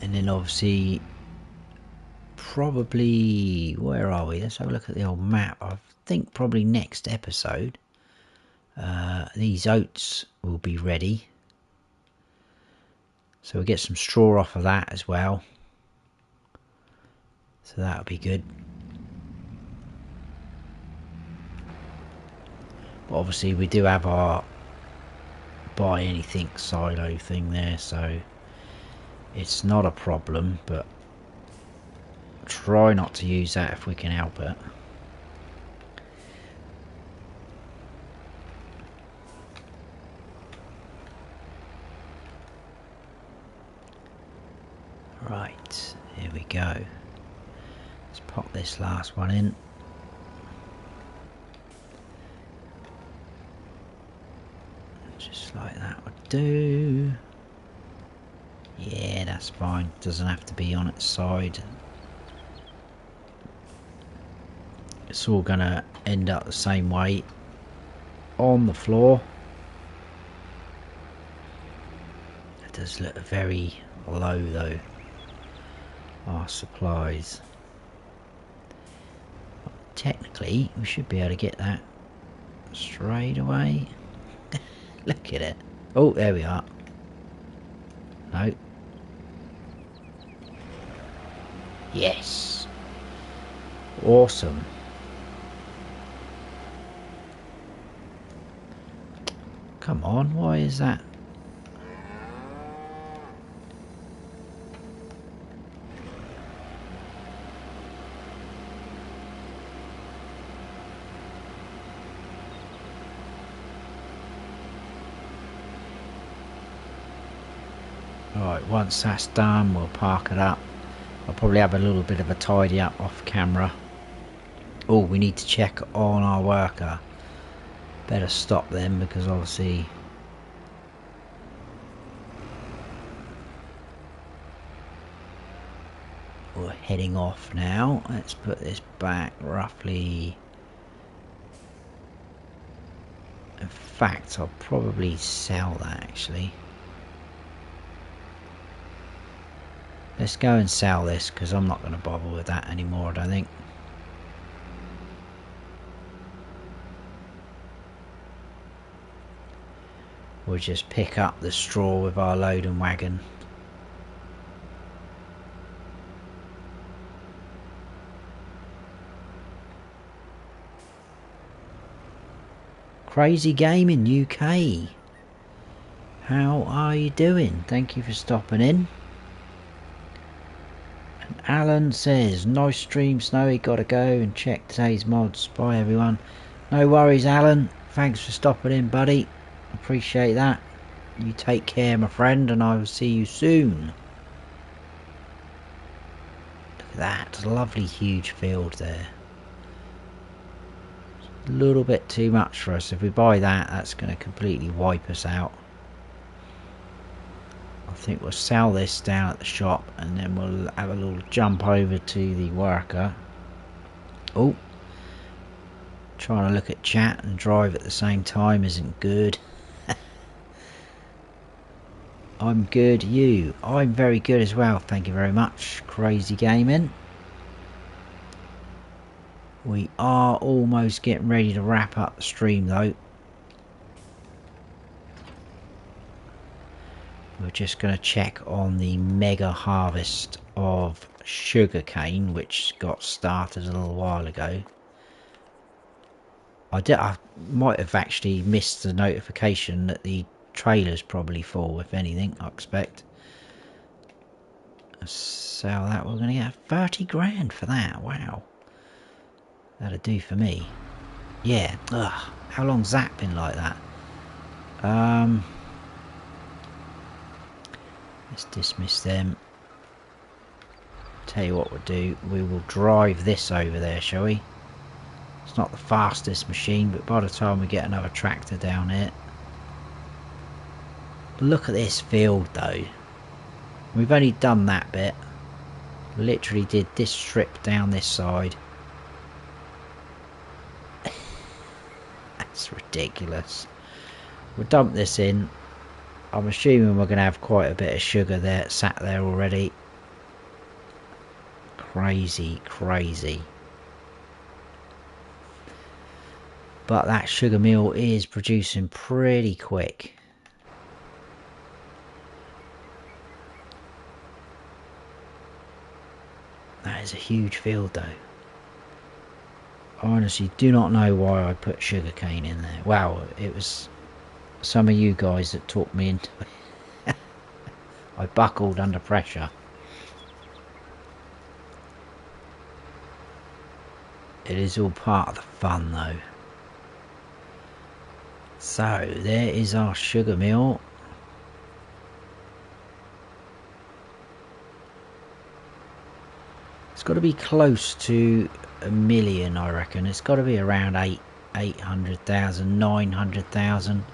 Speaker 1: And then obviously, probably, where are we? Let's have a look at the old map. I think probably next episode, these oats will be ready. So we'll get some straw off of that as well. So that'll be good. But obviously we do have our buy anything silo thing there, so it's not a problem, but try not to use that if we can help it. Right, here we go. Let's pop this last one in. Just like that would do. Yeah, that's fine. Doesn't have to be on its side. It's all gonna end up the same way on the floor. It does look very low though, our supplies. Technically we should be able to get that straight away. Look at it. Oh, there we are. No. Yes. Awesome. Come on, why is that? Right, once that's done, we'll park it up. I'll probably have a little bit of a tidy up off camera. Oh, we need to check on our worker. Better stop them because obviously we're heading off now. Let's put this back roughly. In fact, I'll probably sell that actually. Let's go and sell this because I'm not going to bother with that anymore, I don't think. We'll just pick up the straw with our loading wagon. Crazy Gaming UK. How are you doing? Thank you for stopping in. And Alan says, nice stream, Snowy, gotta go and check today's mods. Bye everyone. No worries, Alan. Thanks for stopping in, buddy. Appreciate that. You take care, my friend, and I will see you soon. Look at that. Lovely huge field there. It's a little bit too much for us. If we buy that, that's going to completely wipe us out. I think we'll sell this down at the shop and then we'll have a little jump over to the worker. Oh, trying to look at chat and drive at the same time isn't good. I'm good. You? I'm very good as well. Thank you very much. Crazy Gaming. We are almost getting ready to wrap up the stream though. We're just going to check on the mega harvest of sugarcane, which got started a little while ago. I might have actually missed the notification that the trailer's probably full, if anything, I expect. Let's sell that. We're going to get 30 grand for that. Wow. That'll do for me. Yeah. Ugh. How long's that been like that? Let's dismiss them. Tell you what we'll do. We will drive this over there, shall we? It's not the fastest machine, but by the time we get another tractor down here. Look at this field though. We've only done that bit. Literally did this strip down this side. That's ridiculous. We'll dump this in. I'm assuming we're going to have quite a bit of sugar there, sat there already. Crazy, crazy. But that sugar mill is producing pretty quick. That is a huge field though. I honestly do not know why I put sugarcane in there. Wow, it was some of you guys that talked me into it. I buckled under pressure. It is all part of the fun though. So there is our sugar mill. It's got to be close to 1 million, I reckon. It's got to be around 800,000, 900,000.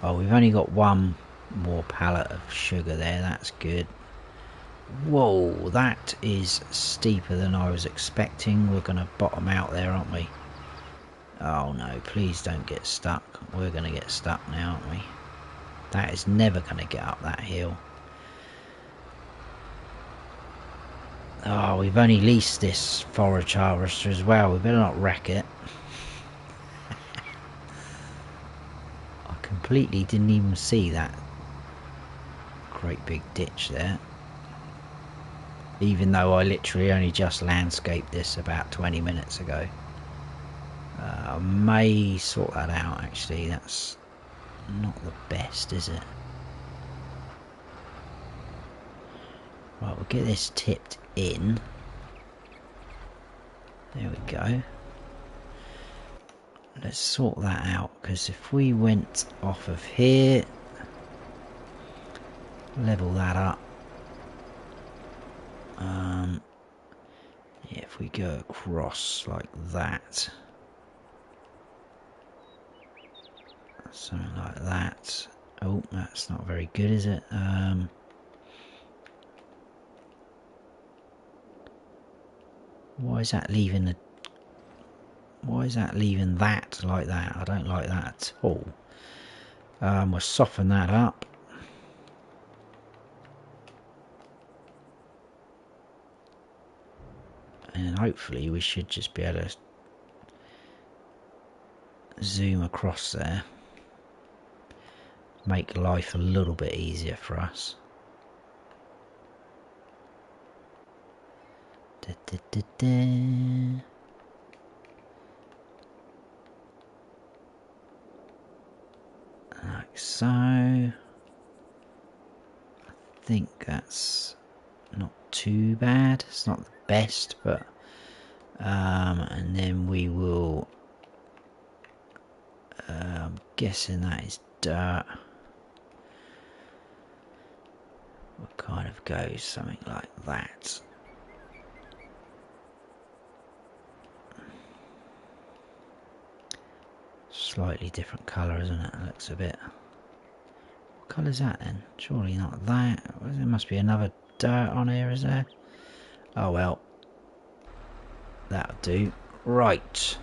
Speaker 1: Oh, we've only got one more pallet of sugar there. That's good. Whoa, that is steeper than I was expecting. We're going to bottom out there, aren't we? Oh no, please don't get stuck. We're going to get stuck now, aren't we? That is never going to get up that hill. Oh, we've only leased this forage harvester as well. We better not wreck it. I completely didn't even see that great big ditch there. Even though I literally only just landscaped this about 20 minutes ago. I may sort that out actually. That's not the best, is it? Right, we'll get this tipped in. There we go. Let's sort that out, because if we went off of here, level that up. Yeah, if we go across like that, something like that. Oh, that's not very good, is it? Why is that leaving the? Why is that leaving that like that? I don't like that at all. We'll soften that up. And hopefully we should just be able to zoom across there. Make life a little bit easier for us. Da, da, da, da. Like so. I think that's not too bad. It's not the best, but and then we will I'm guessing that is dirt. We'll kind of go something like that. Slightly different colour, isn't it? It looks a bit... What colour is that then? Surely not that. There must be another dirt on here, is there? Oh well. That'll do. Right.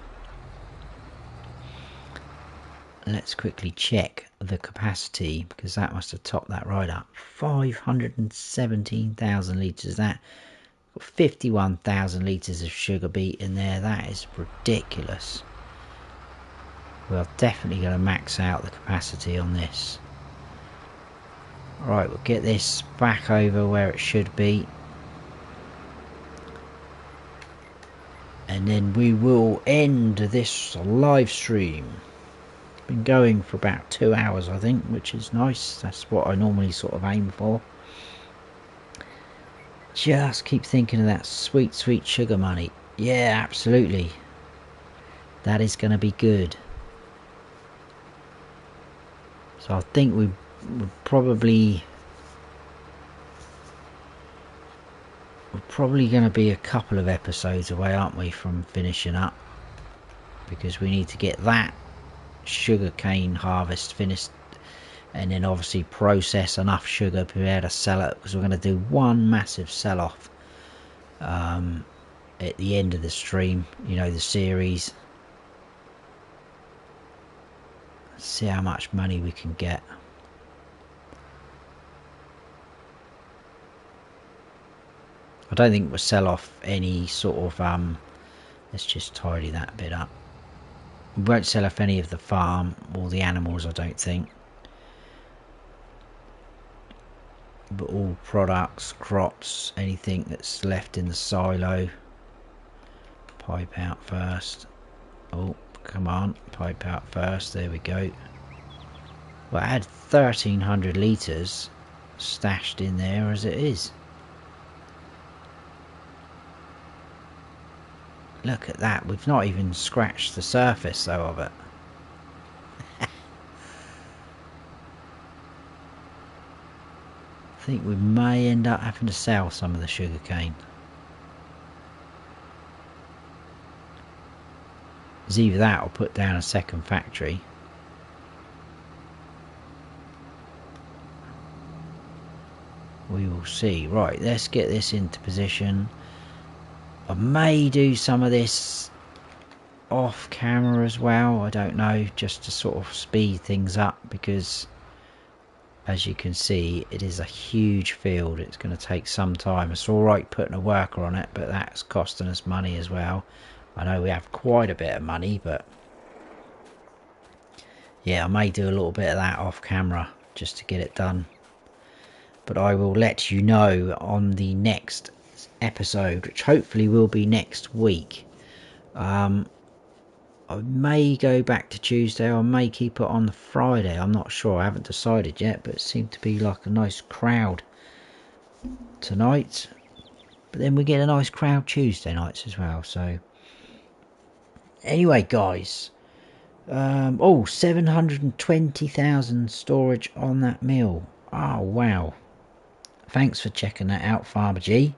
Speaker 1: Let's quickly check the capacity, because that must have topped that right up. 517,000 litres. That got 51,000 litres of sugar beet in there. That is ridiculous. We're definitely going to max out the capacity on this. Right, we'll get this back over where it should be. And then we will end this live stream. been going for about 2 hours, I think, which is nice. That's what I normally sort of aim for. Just keep thinking of that sweet, sweet sugar money. Yeah, absolutely. That is going to be good. So I think we're probably going to be a couple of episodes away, aren't we, from finishing up, because we need to get that sugarcane harvest finished, and then obviously process enough sugar to be able to sell it, because we're going to do one massive sell-off at the end of the stream, you know, the series. See how much money we can get. I don't think we'll sell off any sort of let's just tidy that bit up. We won't sell off any of the farm or the animals, I don't think, but all products, crops, anything that's left in the silo. Pipe out first. Oh, come on, pipe out first. There we go. Well, I had 1,300 litres stashed in there as it is. Look at that. We've not even scratched the surface though of it. I think we may end up having to sell some of the sugarcane. It's either that or put down a second factory. We will see. Right, let's get this into position. I may do some of this off camera as well, I don't know, just to sort of speed things up, because as you can see it is a huge field. It's going to take some time. It's alright putting a worker on it, but that's costing us money as well. I know we have quite a bit of money, but yeah, I may do a little bit of that off camera just to get it done. But I will let you know on the next episode, which hopefully will be next week. I may go back to Tuesday, or I may keep it on the Friday. I'm not sure, I haven't decided yet, but it seemed to be like a nice crowd tonight. But then we get a nice crowd Tuesday nights as well. So anyway, guys, oh, 720,000 storage on that mill. Oh wow, thanks for checking that out, Farmer G.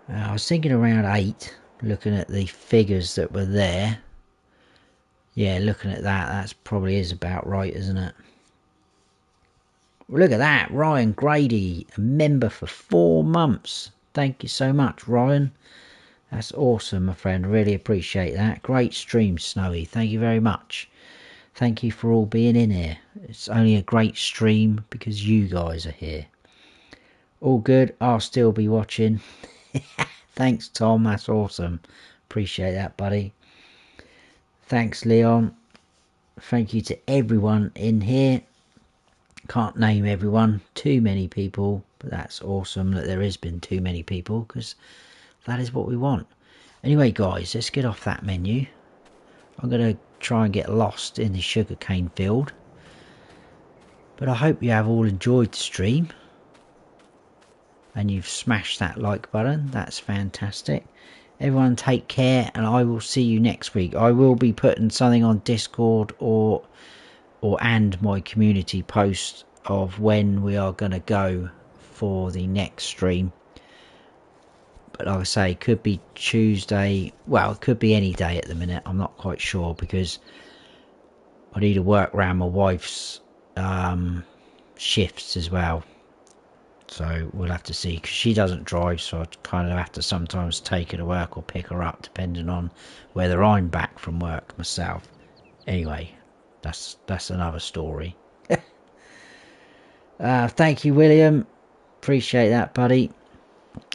Speaker 1: I was thinking around 8, looking at the figures that were there. Yeah, looking at that, that's probably is about right, isn't it? Well, look at that, Ryan Grady, a member for 4 months. Thank you so much, Ryan. That's awesome, my friend. Really appreciate that. Great stream, Snowy. Thank you very much. Thank you for all being in here. It's only a great stream because you guys are here. All good. I'll still be watching. Thanks, Tom. That's awesome. Appreciate that, buddy. Thanks, Leon. Thank you to everyone in here. Can't name everyone. Too many people. But that's awesome that there has been too many people, because that is what we want. Anyway, guys, let's get off that menu. I'm going to try and get lost in the sugarcane field. But I hope you have all enjoyed the stream. And you've smashed that like button. That's fantastic. Everyone take care, and I will see you next week. I will be putting something on Discord and my community post of when we are going to go for the next stream. But like I say, it could be Tuesday. Well, it could be any day at the minute. I'm not quite sure, because I need to work around my wife's shifts as well. So we'll have to see, because she doesn't drive, so I kind of have to sometimes take her to work or pick her up, depending on whether I'm back from work myself. Anyway, that's another story. Thank you, William. Appreciate that, buddy.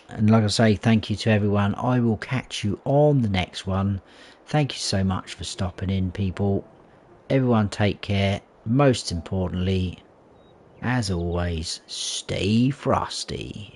Speaker 1: And like I say, thank you to everyone. I will catch you on the next one. Thank you so much for stopping in, people. Everyone take care. Most importantly, as always, stay frosty.